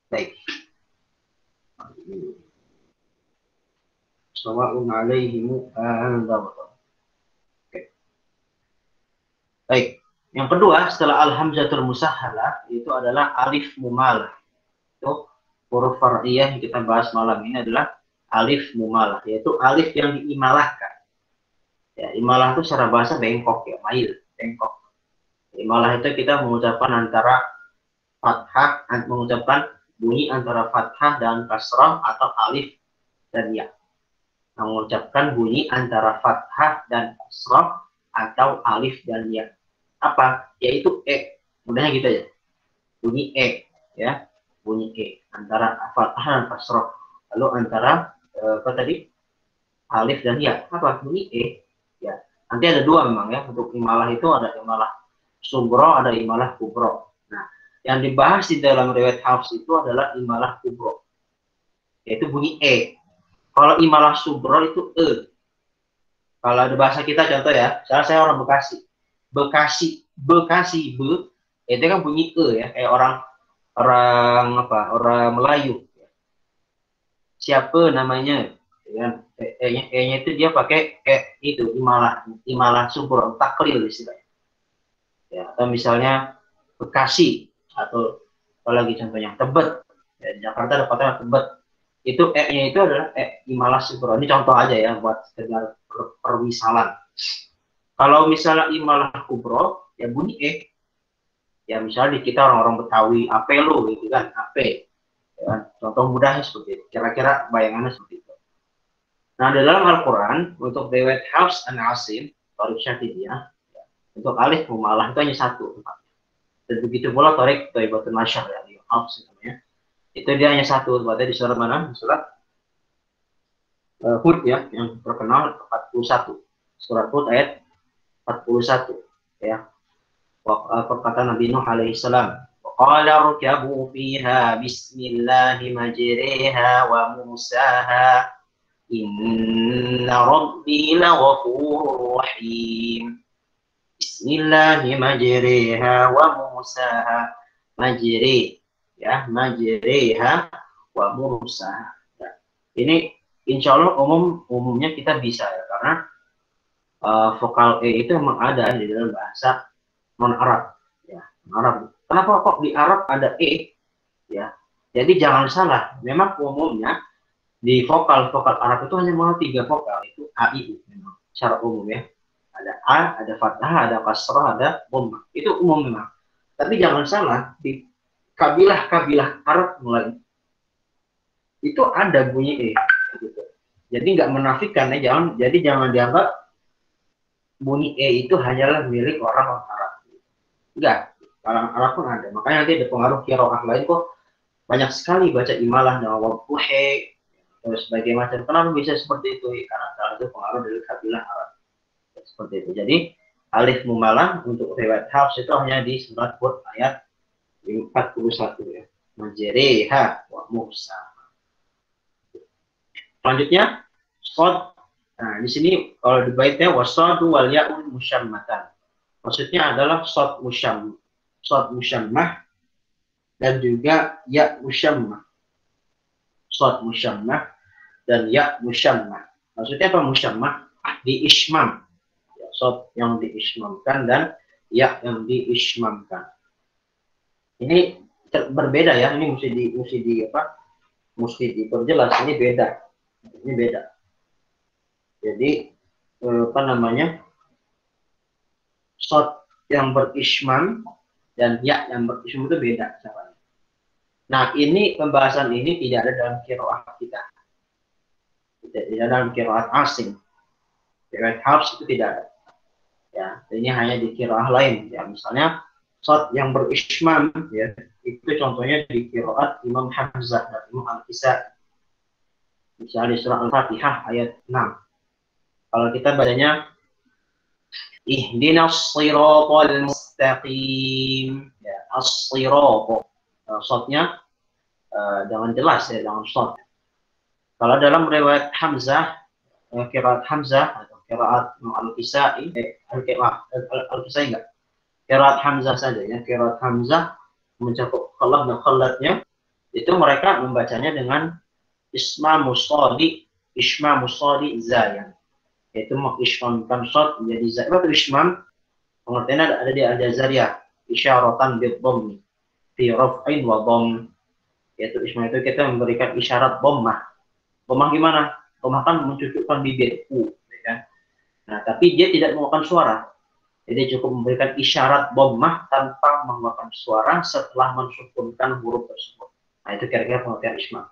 Baik. Sawa'un 'alaihim anzartahum. Baik. Yang kedua setelah al-hamzatul musahhalah itu adalah alif mumalah. Itu huruf far'iyah yang kita bahas malam ini adalah alif mumalah, yaitu alif yang diimalahkan. Ya, imalah itu secara bahasa bengkok ya, mail, bengkok. Imalah itu kita mengucapkan antara fathah, mengucapkan bunyi antara fathah dan kasrah atau alif dan ya. Mengucapkan bunyi antara fathah dan kasrah atau alif dan ya. Apa? Yaitu mudahnya gitu ya. Bunyi ya. Bunyi antara fathah dan kasrah. Lalu antara apa tadi? Alif dan ya. Apa? Bunyi ya. Nanti ada dua memang ya. Untuk imalah itu ada imalah subro, ada imalah kubro. Nah, yang dibahas di dalam riwayat Hafs itu adalah imalah kubro. Yaitu bunyi Kalau imalah subro itu Kalau ada bahasa kita contoh ya, misalnya saya orang Bekasi. Bekasi, itu kan bunyi ya, kayak orang Melayu. Siapa namanya? Ya, nya itu dia pakai itu imalah subur, taklil istilahnya. Ya, atau misalnya Bekasi atau lagi contohnya Tebet. Ya, di Jakarta ada kota Tebet. Itu nya itu adalah imalah subur. Ini contoh aja ya buat sekedar permisalan. Kalau misalnya imalah kubro, ya bunyi ya misalnya di kita orang-orang Betawi, apelo gitu kan, ya, contoh mudahnya seperti itu. Kira-kira bayangannya seperti itu. Nah, dalam Al-Quran, untuk riwayat Hafs an Asim, Tariq Syatibiyah, ya, untuk alif mumalah itu hanya satu. Dan begitu pula Tariq Thaibatun Nasyar, ya, di Hafs namanya. Itu dia hanya satu, berarti di surat mana? Di surat Hud ya, yang terkenal 41. Surat Hud ayat 41 ya. Perkataan Nabi Nuh alaihi salam, qala rkabu fiha bismillahi majriha wa mursaha inna rabbi laghafurur rahim. Bismillahi majriha wa mursaha. Majri ya, majriha wa mursaha. Ya. Ini insya Allah umumnya kita bisa ya, karena vokal itu memang ada di dalam bahasa non Arab ya, Arab. Kenapa kok di Arab ada ya? Jadi jangan salah, memang umumnya di vokal Arab itu hanya mau 3 vokal, itu a i u memang secara umum ya. Ada a, ada fathah, ada kasrah, ada dhammah. Itu umum memang. Tapi jangan salah, di kabilah-kabilah Arab mulai itu ada bunyi gitu. Jadi nggak menafikan ya, jangan dianggap bunyi itu hanyalah milik orang Arab. Enggak, kalangan Arab pun ada. Makanya nanti ada pengaruh qiraah lain kok banyak sekali baca imalah dan wabuhe terus sebagainya macam. Kenapa bisa seperti itu? Karena salah satu pengaruh dari kabilah Arab. Seperti itu. Jadi Alif mumalah untuk riwayat Hafs itu hanya di surat Hud ayat 41 ya. Majriha wa Musa. Selanjutnya shad. Nah, di sini kalau di baitnya wasadu wal ya'ul musyammatan. Maksudnya adalah shad musyammah dan juga ya musyammah. Shad musyammah dan ya musyammah. Maksudnya apa musyammah? Di ismam. Ya, shad yang diismamkan dan ya yang diismamkan. Ini berbeda ya, ini mesti diperjelas, ini beda. Ini beda. Jadi apa namanya? Shad yang berismam dan ya yang berismam itu beda caranya. Nah, ini pembahasan ini tidak ada dalam qiraat kita. Tidak dalam qiraat asing. Qiraat Hafs itu tidak ada. Ya, ini hanya di qiraat lain ya. Misalnya shad yang berismam ya, itu contohnya di qiraat Imam Hamzah dan Imam Al-Kisai. Misalnya di surah Al-Fatihah ayat 6. Kalau kita bacanya ihdinas shiratal mustaqim, ya, as-sirat. Shadnya jangan jelas ya, jangan shad. Kalau dalam riwayat Hamzah, qiraat Hamzah atau qiraat Al-Kisai, Al-Kisai enggak. Qiraat Hamzah saja ya, qiraat Hamzah mencakup khalaf dan khalatnya, itu mereka membacanya dengan isma musadi zayan, yaitu mengismamkan shad menjadi za. Apa itu ismam? Pengertiannya ada di Al-Jazariyah, isyaratan bid-dhammi fi raf'in wa dhamm. Yaitu ismam itu kita memberikan isyarat dhammah. Dhammah gimana? Dhammah kan mencucukkan bibir ya kan? Nah, tapi dia tidak mengeluarkan suara. Jadi cukup memberikan isyarat dhammah tanpa mengeluarkan suara setelah mensukunkan huruf tersebut. Nah, itu kira-kira pengertian ismam.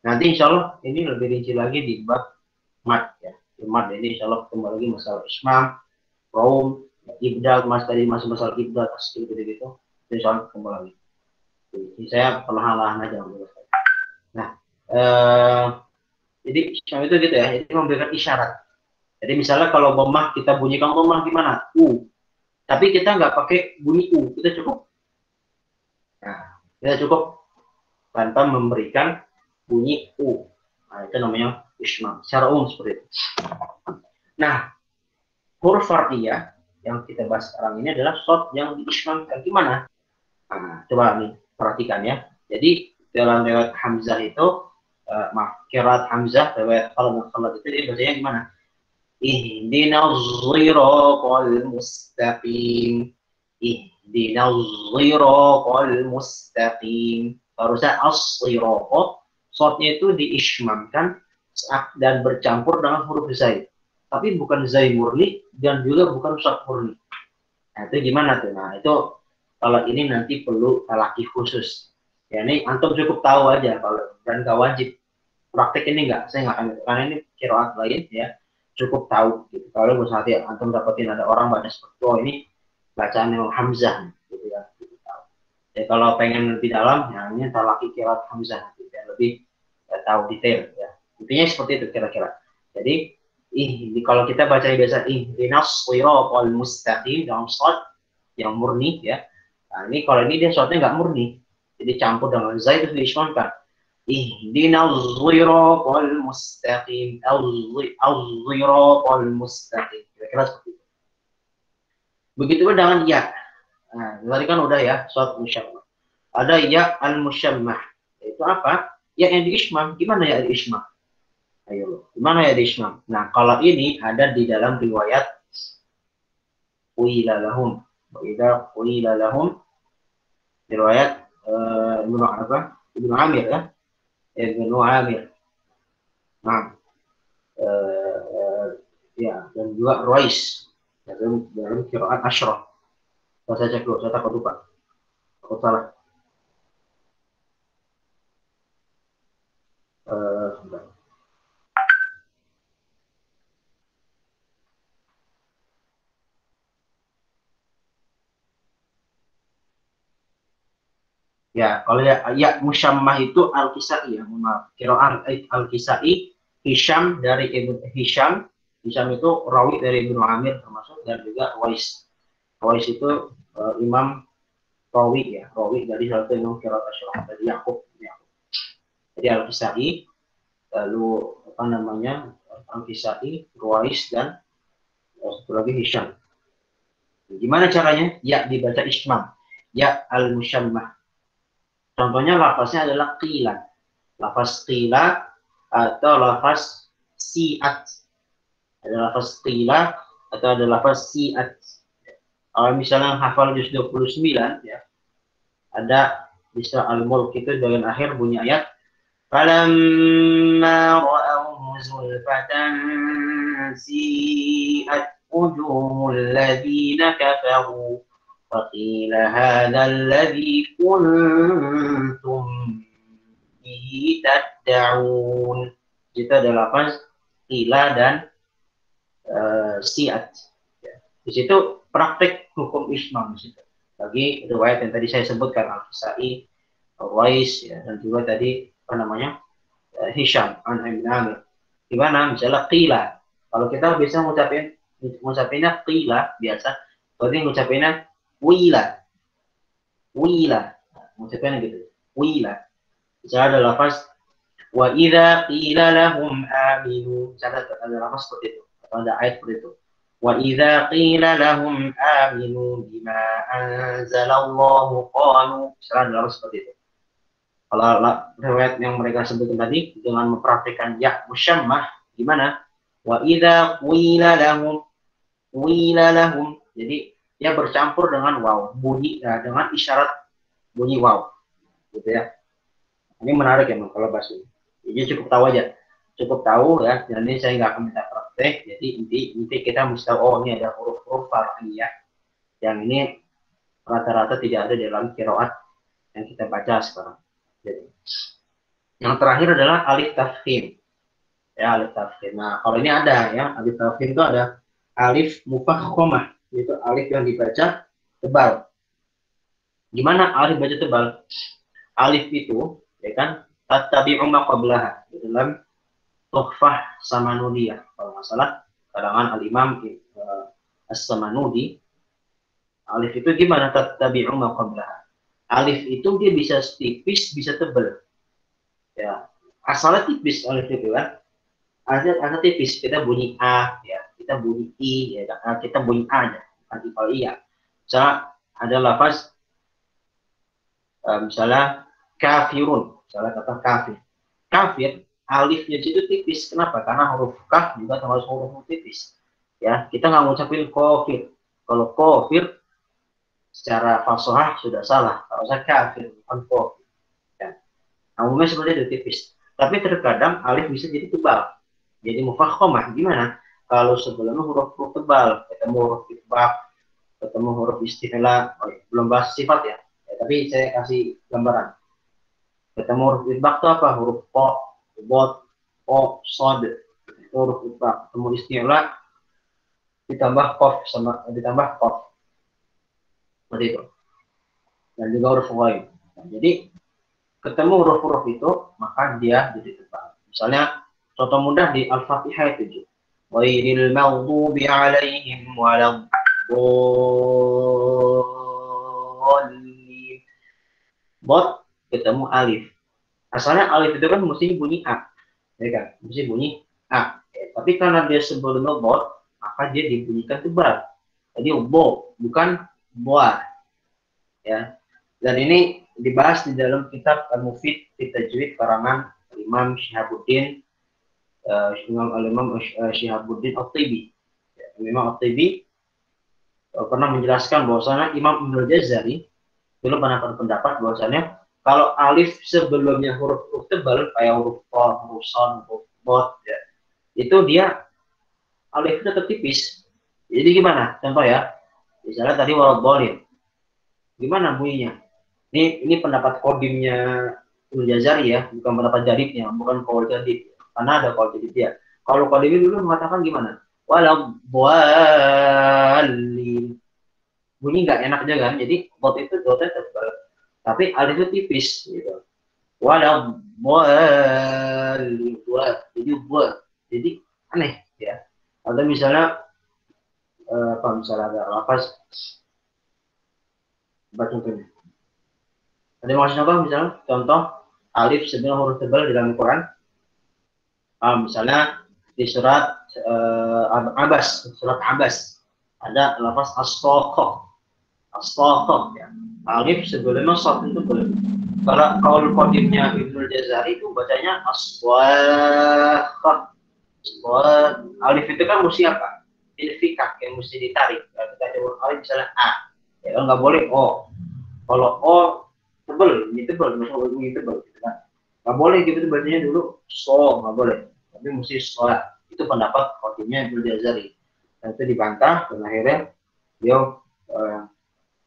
Nanti insya Allah ini lebih rinci lagi di bab mad ya. Di mad ini insya Allah ketemu lagi masalah ismam, raum, ibdal, tadi masih masalah ibdal, tasdid gitu-gitu. Insya Allah ketemu lagi. Jadi saya perlahan-lahan aja. Nah, jadi ismam itu gitu ya. Jadi memberikan isyarat. Jadi misalnya kalau dhammah kita bunyikan dhammah gimana? U. Tapi kita nggak pakai bunyi U, kita cukup. Nah, kita cukup tanpa memberikan bunyi U. Nah, itu namanya ismam. Secara umum seperti itu. Nah, huruf fardiyah yang kita bahas sekarang ini adalah shad yang diismamkan. Gimana? Nah, coba nih perhatikan ya. Jadi dalam riwayat Hamzah itu, qiraat Hamzah, riwayat khalat itu dia bacanya gimana? Ihdinas shiratal mustaqim. Ihdinas shiratal mustaqim. Harusnya as-shiratal, shadnya itu diismamkan dan bercampur dengan huruf zai. Tapi bukan zai murni dan juga bukan shad murni. Nah, itu gimana tuh? Nah, itu kalau ini nanti perlu talaqi khusus. Ya, ini antum cukup tahu aja kalau, dan gak wajib praktek ini enggak, saya nggak akan itu karena ini qiraat lain ya, cukup tahu gitu. Kalau misalnya antum dapetin ada orang baca seperti oh ini bacaan yang Hamzah gitu ya, gitu tahu. Ya, kalau pengen lebih dalam ya ini talaqi qiraat Hamzah gitu, ya, lebih tahu detail ya. Intinya seperti itu kira-kira. Jadi kalau kita baca biasa ihdinas shiratal mustaqim dalam shad yang murni ya. Nah, ini kalau ini dia shadnya nggak murni. Jadi campur dengan zai itu diismamkan. Ihdinas shiratal mustaqim, al-shiratal mustaqim. Kira-kira seperti itu. Begitu pun dengan ya. Nah, tadi kan udah ya, shad musyammah. Ada ya al-musyammah. Itu apa? Ya yang diismam. Gimana ya diismam? Ayo, gimana ya diismam? Nah, kalau ini ada di dalam riwayat qila lahum. Wa idza qila lahum, riwayat Ibnu Amir ya. Ibnu Amir. Nah, ya, dan juga Ruwais dalam qiraat Asyrah. Saya cek dulu, saya takut lupa. Takut salah. Sebentar. Ya, kalau ya musyammah itu Al-Kisai ya, maaf. Qiraat Al-Kisai, Hisham dari Ibnu Hisham Hisham itu rawi dari Ibnu Amir termasuk, dan juga Wais. Wais itu imam rawi ya, rawi dari salah satu imam qiraat Asy'ariyah dari Yakub. Jadi Al-Kisai, lalu apa namanya, Al-Kisai, Wais, dan satu lagi Hisham. Gimana caranya? Ya dibaca ismam, ya al-musyammah. Contohnya lafaznya adalah qila, lafaz qila atau lafaz si'at. Ada lafaz qila atau ada lafaz si'at. Kalau misalnya hafal juz 29 ya, ada di surah Al-Mulk itu bagian akhir bunyi ayat falamma ra'awhu zulfatan si'at wujuhul ladzina kafaru وقيل هذا الذي كنتم به تدعون. Itu adalah lafaz qila dan si'at. Di situ praktek hukum ismam di situ. Bagi riwayat yang tadi saya sebutkan, Al-Kisai, Wais, ya, dan juga tadi apa namanya, Hisham an Ibn Amir. Gimana? Misalnya qila. Kalau kita bisa ngucapinnya qila biasa, berarti ngucapinnya wila, ngucapinnya gitu, wila. Misalnya ada lafaz wa idza qila lahum aminu, misalnya ada lafaz seperti itu, atau ada ayat seperti itu. Wa idza qila lahum aminu bima anzalallahu qalu, misalnya ada lafaz seperti itu. Kalau riwayat yang mereka sebutkan tadi dengan mempraktikkan ya musyammah, gimana? Wa idza qila lahum, jadi dia bercampur dengan waw, bunyi dengan isyarat bunyi waw, gitu ya. Ini menarik ya, kalau bahas ini. Jadi cukup tahu aja, cukup tahu ya. Dan ini saya nggak akan minta praktek. Jadi inti kita mesti tahu, oh ini ada huruf-huruf far'iyah yang ini rata-rata tidak ada dalam qiraat yang kita baca sekarang. Jadi yang terakhir adalah alif tafkhim. Ya, alif tafkhim. Nah, kalau ini ada ya, alif tafkhim itu ada alif mufakhamah. Itu alif yang dibaca tebal. Gimana alif baca tebal? Alif itu, ya kan, tattabi'u ma qablaha, di dalam Tuhfah Samanudiyah, kalau nggak salah, karangan Al-Imam As-Samanudi. Alif itu gimana? Tattabi'u ma qablaha. Alif itu dia bisa tipis, bisa tebal. Ya, asalnya tipis alif itu kan. Asal tipis, kita bunyi A, ya. Kita bunyi I, ya, kita bunyi A aja, nanti kalau iya. Misalnya ada lafaz, misalnya kafirun, misalnya kata kafir. Kafir, alifnya itu tipis. Kenapa? Karena huruf kaf juga termasuk huruf tipis. Ya, kita nggak ngucapin kafir. Kalau kafir secara fasahah sudah salah. Kalau saya kafir, bukan kafir. Ya. Nah, umumnya seperti itu tipis. Tapi terkadang alif bisa jadi tebal. Jadi mufakhamah gimana? Kalau sebelumnya huruf-huruf tebal, ketemu huruf itbaq, ketemu huruf isti'la, belum bahas sifat ya, tapi saya kasih gambaran. Ketemu huruf itbaq itu apa? Huruf po, bot, o, sod, huruf itbaq. Ketemu isti'la ditambah qaf sama ditambah qaf. Seperti itu. Dan juga huruf ghaib. Nah, jadi ketemu huruf-huruf itu, maka dia jadi tebal. Misalnya contoh mudah di Al-Fatihah itu, ghairil maghdubi 'alaihim waladdallin. Bot ketemu alif. Asalnya alif itu kan mesti bunyi A, ya kan? Mesti bunyi A. Tapi karena dia sebelumnya bot, maka dia dibunyikan tebal. Jadi bo, bukan boa. Ya. Dan ini dibahas di dalam kitab Al-Mufid fi Tajwid karangan Imam Syihabuddin Syihabuddin At-Tibi. Imam At-Tibi pernah menjelaskan bahwasanya Imam Ibnu Jazari dulu pernah berpendapat bahwasanya kalau alif sebelumnya huruf tebal kayak huruf po, huruf son, huruf bot, ya, itu dia alifnya tetap tipis. Jadi gimana? Contoh ya, misalnya tadi waladdallin, gimana bunyinya? Ini pendapat kodimnya Ibnu Jazari ya, bukan pendapat jadidnya, bukan qaul jadid. Karena ada qaul jadid dia. Kalau qaul ini dulu mengatakan gimana? Waladdallin. Bunyi nggak enak aja kan? Jadi bot itu dotnya tebal, tapi alif itu tipis gitu. Waladdallin. Jadi aneh ya. Atau misalnya apa misalnya ada lafaz baca contohnya. Ada yang maksud contoh misalnya contoh alif sebenarnya huruf tebal di dalam Quran. Misalnya di surat surat Abbas ada lafaz as-soqoh ya. Alif sebelumnya shad itu boleh. Kalau kaul qadimnya Ibnu Jazari itu bacanya as-waqah. Alif itu kan mesti apa? Ilfikak yang mesti ditarik. Kalau kita coba alif misalnya a, ya kan nggak boleh o. Kalau o tebel, ini tebel, misalnya ini tebel, gitu kan. Nggak boleh gitu bacanya dulu so, nggak boleh. Tapi mesti so. Itu pendapat qadimnya Ibnu Jazari. Dan itu dibantah dan akhirnya dia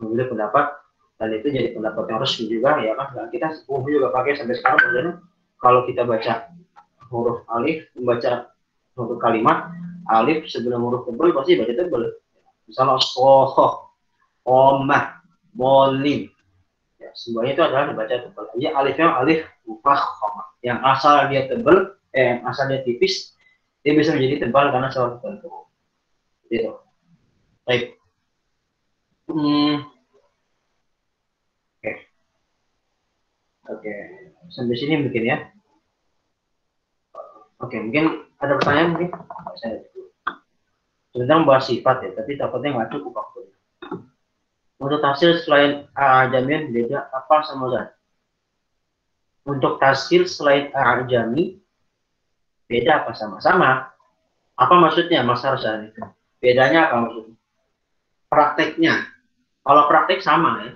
memilih pendapat dan itu jadi pendapat yang resmi juga ya kan. Dan kita sepuh juga pakai sampai sekarang. Maksudnya kalau kita baca huruf alif, membaca huruf kalimat alif sebelum huruf tebal pasti baca tebal. Misalnya sohoh, omah, molim, ya, semuanya itu adalah dibaca tebal. Jadi alifnya alif mufakhamah. Yang asal dia tebal, yang asal dia tipis, dia bisa menjadi tebal karena salah tertentu. Gitu. Baik. Oke, sampai sini mungkin ya. Oke, mungkin ada pertanyaan mungkin? Saya sebenarnya membahas sifat ya, tapi takutnya nggak cukup waktunya. Untuk tafsir selain a'jami beda apa sama zat? Untuk tafsir selain a'jami beda apa sama-sama? Apa maksudnya Mas Arsan itu? Bedanya apa maksudnya? Prakteknya. Kalau praktek sama ya.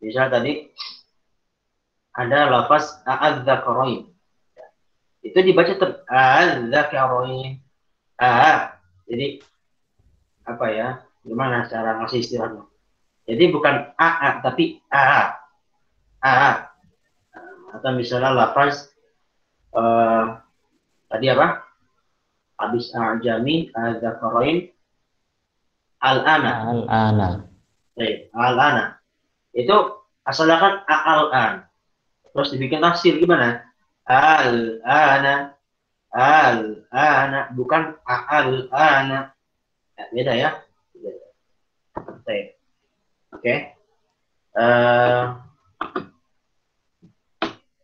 Misal tadi ada lafaz a'adzakarain. Itu dibaca a'adzakarain. Jadi apa ya? Gimana cara ngasih istilahnya? Jadi bukan a tapi a. Atau misalnya lafaz tadi apa? Habis a'jami a'dzakarain al-ana. Al-ana. Itu asalnya kan al-an. Terus dibikin tafsir gimana? Al-ana. Al-ana bukan al-ana. Ya, beda ya. Oke.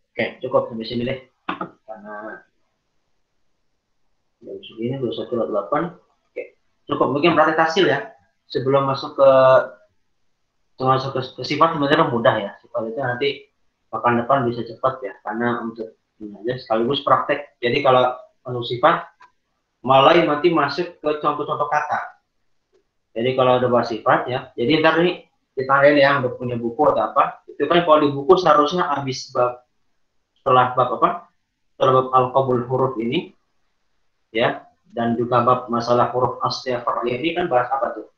Oke, cukup sampai sini deh. Karena jam segini 21.08. Oke. Cukup mungkin praktek hasil ya. Sebelum masuk ke sifat sebenarnya mudah ya. Sifat itu nanti pekan depan bisa cepat ya. Karena untuk aja sekaligus praktek. Jadi kalau untuk sifat mulai nanti masuk ke contoh-contoh kata. Jadi kalau ada bahas sifat ya. Jadi ntar nih ditanyain yang udah punya buku atau apa. Itu kan kalau di buku seharusnya habis bab setelah bab apa? Setelah bab al-qabul huruf ini ya, dan juga bab masalah huruf asli ini kan bahas apa tuh?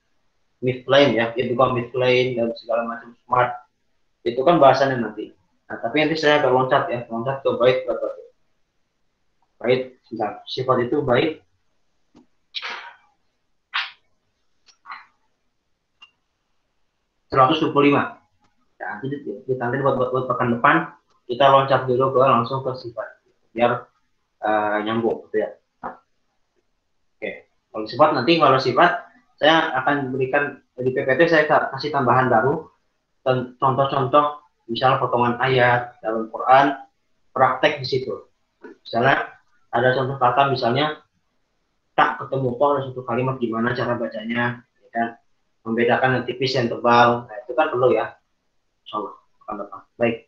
Mithlain ya, itu kan mithlain dan segala macam smart. Itu kan bahasannya nanti. Nah, tapi nanti saya akan loncat ke bait berapa tuh? Bait, sifat itu bait 125. Nah, nanti buat pekan depan kita loncat dulu ke langsung ke sifat biar nyambung gitu ya. Oke, kalau sifat saya akan berikan di PPT, saya kasih tambahan baru contoh-contoh misalnya potongan ayat dalam Quran, praktek di situ. Misalnya ada contoh kata misalnya tak ketemu po ada satu kalimat gimana cara bacanya, ya kan? Membedakan yang tipis yang tebal, nah, itu kan perlu ya. Insyaallah akan datang. Baik,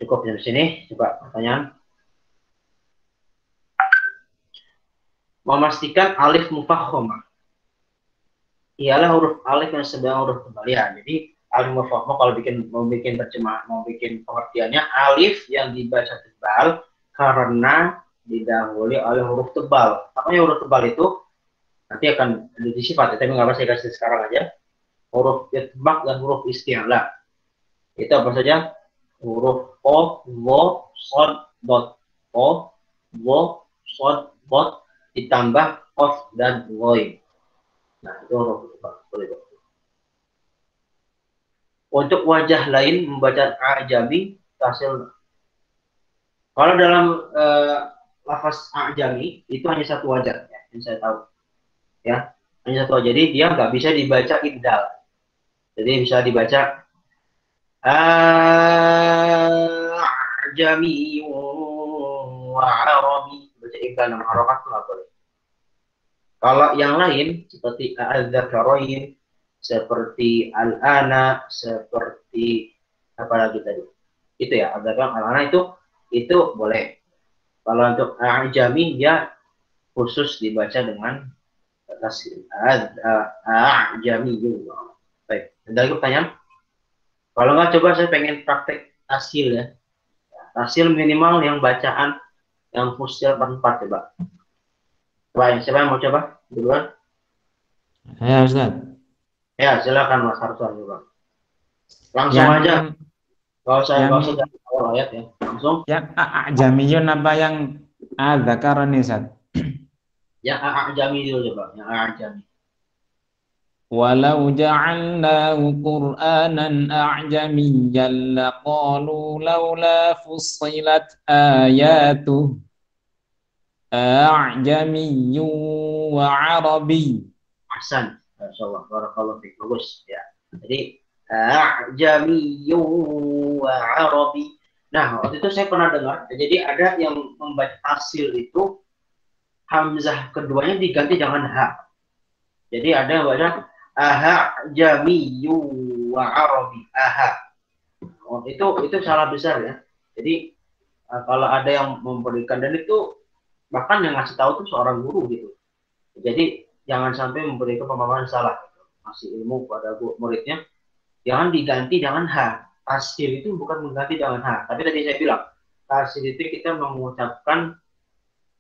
cukup dari sini. Coba pertanyaan. Memastikan alif mufakhamah ialah huruf alif yang sedang huruf tebal ya. Jadi alif mufakhamah kalau mau bikin pengertiannya alif yang dibaca tebal karena didahului oleh huruf tebal. Apanya huruf tebal itu? Nanti akan di sifat, tapi nggak apa saya kasih sekarang aja. Huruf itbaq dan huruf isti'la. Itu apa saja? Huruf o, wo, sod, bot. O, wo, sod, bot ditambah of dan woi. Nah, itu huruf itbaq. Untuk wajah lain membaca a'jami hasil. Kalau dalam lafaz a'jami itu hanya satu wajah ya. yang saya tahu. Ya, hanya satu. Jadi dia nggak bisa dibaca ibdal. Jadi bisa dibaca ajami wa arabi. Baca ibdal nama harokat itu nggak boleh. Kalau yang lain seperti al-dzakarain, seperti al-ana, seperti apa lagi tadi? Itu ya, al-dzakar al-ana itu boleh. Kalau untuk ajami dia khusus dibaca dengan tasdid. Ajami juga. Baik, ada lagi pertanyaan? Kalau nggak coba saya pengen praktek tasil ya. Tasil minimal yang bacaan yang fusil 4 coba. Coba siapa yang mau coba duluan? Ya Ustaz. Ya silakan Mas Harsan juga. Langsung Yang aja. Gak usah yang dari awal ayat ya. Langsung. yang jamiyun apa yang adzakaron Ustaz? Yang a'jami dulu coba. Yang a'jami. Walau ja'alnahu Qur'anan a'jamiyyan laqalu laula fussilat ayatuh a'jamiyyun wa 'arabiy. Ahsan. Insyaallah. Barakallahu fiik. Bagus ya. Jadi a'jami wa arabi. Nah, waktu itu saya pernah dengar. Jadi ada yang membaca tasil itu hamzah keduanya diganti dengan ha. Jadi ada yang baca aha jamiyu wa arabi aha. Oh, itu salah besar ya. Jadi kalau ada yang memberikan dan itu bahkan yang ngasih tahu tuh seorang guru gitu. Jadi jangan sampai memberikan pemahaman salah. Masih ilmu pada muridnya. Jangan diganti dengan H. Tasil itu bukan mengganti dengan H. Tapi tadi saya bilang, tasil itu kita mengucapkan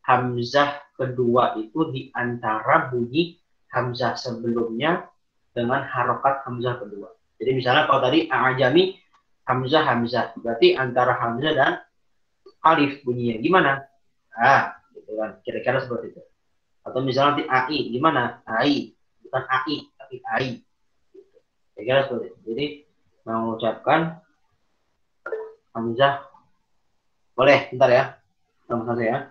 hamzah kedua itu di antara bunyi hamzah sebelumnya dengan harokat hamzah kedua. Jadi misalnya kalau tadi a'jami hamzah. Berarti antara hamzah dan alif bunyinya gimana? Gitu kan. Kira-kira seperti itu. Atau misalnya nanti AI gimana? AI bukan AI tapi AI. Kira-kira seperti itu. Jadi mengucapkan hamzah boleh bentar ya sama saya ya.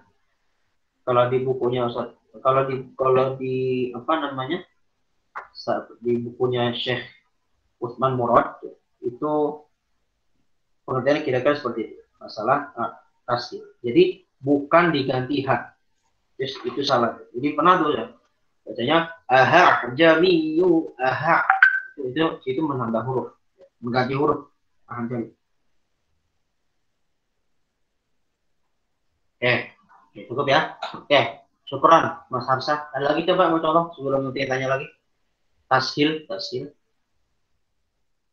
Kalau di bukunya Ustaz, kalau di apa namanya di bukunya Syekh Utsman Murad itu pengertiannya kira-kira seperti itu masalah tasdid. Jadi bukan diganti hak, itu salah. Jadi pernah tuh ya bacanya aha jamiyu aha itu menambah huruf, mengganti huruf aha jami. Oke, cukup ya. Oke, syukuran Mas Harsah. Ada lagi coba mau tolong sebelum nanti tanya lagi. Tashil.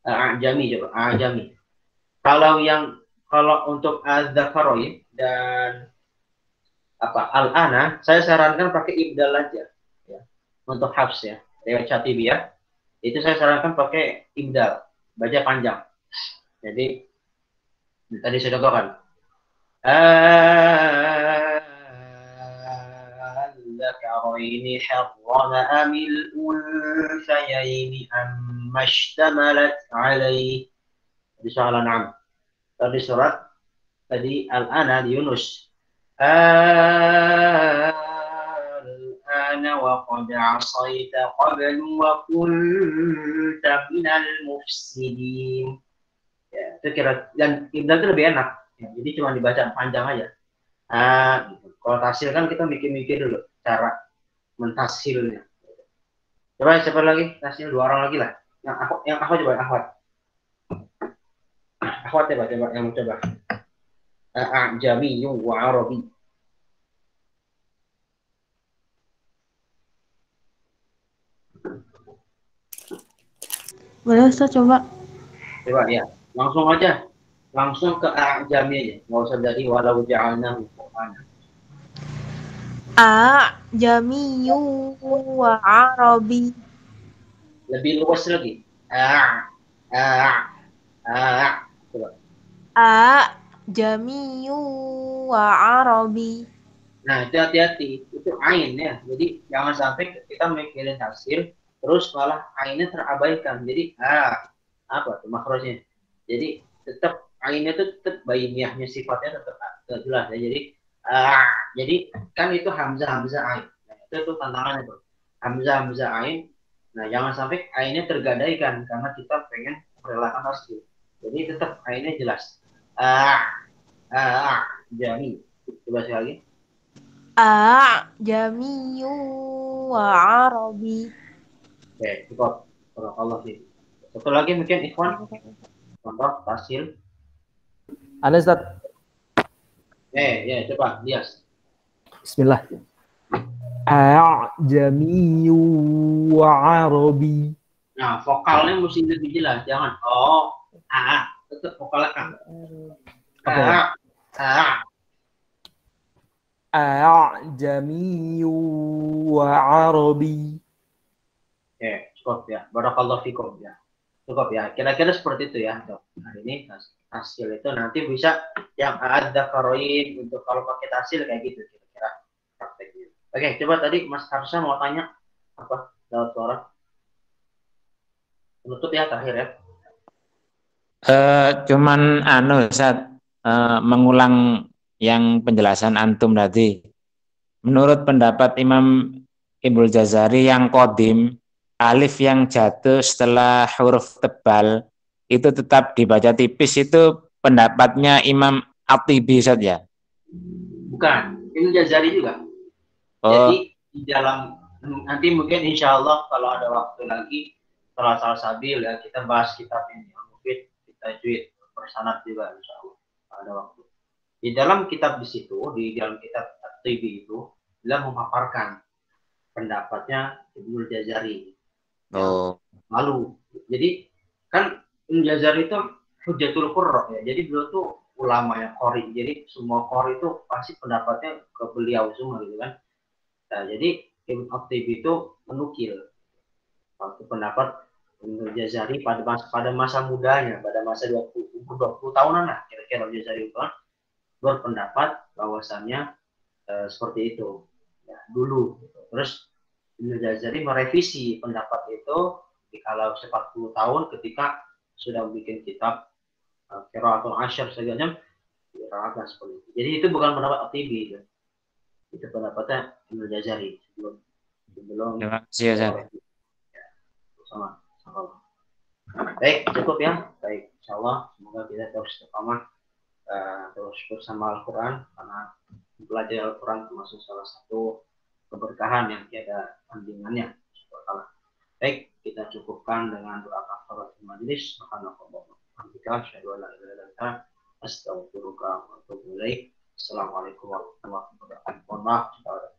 Ajami coba, ajami. Kalau untuk az-zakaroin dan apa al-ana, saya sarankan pakai ibdal aja. Ya. Untuk hafs ya, lewat Syatibi ya. Itu saya sarankan pakai ibdal, baca panjang. Jadi tadi saya contohkan. الذكرين حرم أم الأنثيين أما اشتملت عليه di soal An'am. Tadi surat tadi Al-Ana di Yunus. Al-ana wa qad asaita qablu wa kunta minal mufsidin. Ya, itu kira dan ibdal itu lebih enak. Ya, jadi cuma dibaca panjang aja. Gitu. Kalau tasil kan kita mikir-mikir dulu cara mentasilnya. Coba siapa lagi? Tasil 2 orang lagi lah. Yang aku coba akhwat. Akhwat coba yang mau coba. A'jami wa arabi. Boleh Ustaz coba. Coba ya. Langsung aja. Langsung ke a'jami aja. Enggak usah dari walau ja'alna Qur'ana. A'jamiyyu wa arabi. Lebih luas lagi. Coba. A'jamiyyu wa arabi. Nah, itu hati-hati. Itu ain ya. Jadi jangan sampai kita mikirin hasil terus malah ainnya terabaikan. Jadi apa tuh makrosnya? Jadi tetap ainnya tuh tetap bainiyahnya sifatnya tetap jelas ya. Jadi kan itu hamzah ain. Itu tantangannya tuh. Hamzah, hamzah, ain. Nah, jangan sampai ainnya tergadaikan karena kita pengen merelakan tasdid. Jadi tetap ainnya jelas. Jami. Coba sekali lagi. A'jamiyyu wa Arabi. Oke, cukup. Barakallahu fiik. Satu lagi mungkin Ikhwan, contoh tasil. Ada Ustaz. Ya, coba Dias. Bismillah. A'jamiyyu wa Arabi. Nah, vokalnya mesti lebih jelas, jangan tetap vokalnya A'jamiyyu wa Arabi. Cukup ya. Barakallahu fikum ya. Cukup ya. Kira-kira seperti itu ya. Hari ini hasil itu nanti bisa yang ada karoin untuk kalau pakai hasil kayak gitu kira-kira prakteknya. Oke, coba tadi Mas Harsha mau tanya apa lewat suara? Penutup ya terakhir ya. Cuman Ustaz, mengulang yang penjelasan antum tadi. Menurut pendapat Imam Ibnu Jazari yang qadim, alif yang jatuh setelah huruf tebal itu tetap dibaca tipis, itu pendapatnya Imam At-Tibi Ustaz ya? Bukan, Ibnu Jazari juga. Jadi di dalam nanti mungkin insya Allah kalau ada waktu lagi setelah sabil ya kita bahas kitab ini, mungkin kita tajwid bersanad juga insya Allah ada waktu. Di dalam kitab di situ, di dalam kitab At-Tibi itu, dia memaparkan pendapatnya Ibnu Jazari. Lalu, jadi kan Ibnu Jazari itu Hujatul Qurra ya. Jadi beliau tuh ulama yang qori. Jadi semua qori itu pasti pendapatnya ke beliau semua gitu kan. Nah, jadi Ibnu At-Tibi itu menukil waktu pendapat Ibnu Jazari pada masa mudanya, pada masa 20 tahunan lah kira-kira Jazari itu berpendapat bahwasannya seperti itu ya, dulu. Terus Ibnu Jazari merevisi pendapat itu di kalau 40 tahun ketika sudah bikin kitab Qiraatul Asyr segala macam seperti itu. Jadi itu bukan pendapat At-Tibi, itu pendapatnya Ibnu Jazari sebelum Terima kasih Ustaz. sama. Baik, cukup ya. Baik, insyaallah semoga kita terus istiqamah terus bersama Al-Quran, karena belajar Al-Quran termasuk salah satu keberkahan yang tiada tandingannya. Baik, kita cukupkan dengan doa kafaratul majelis. Assalamualaikum warahmatullahi wabarakatuh.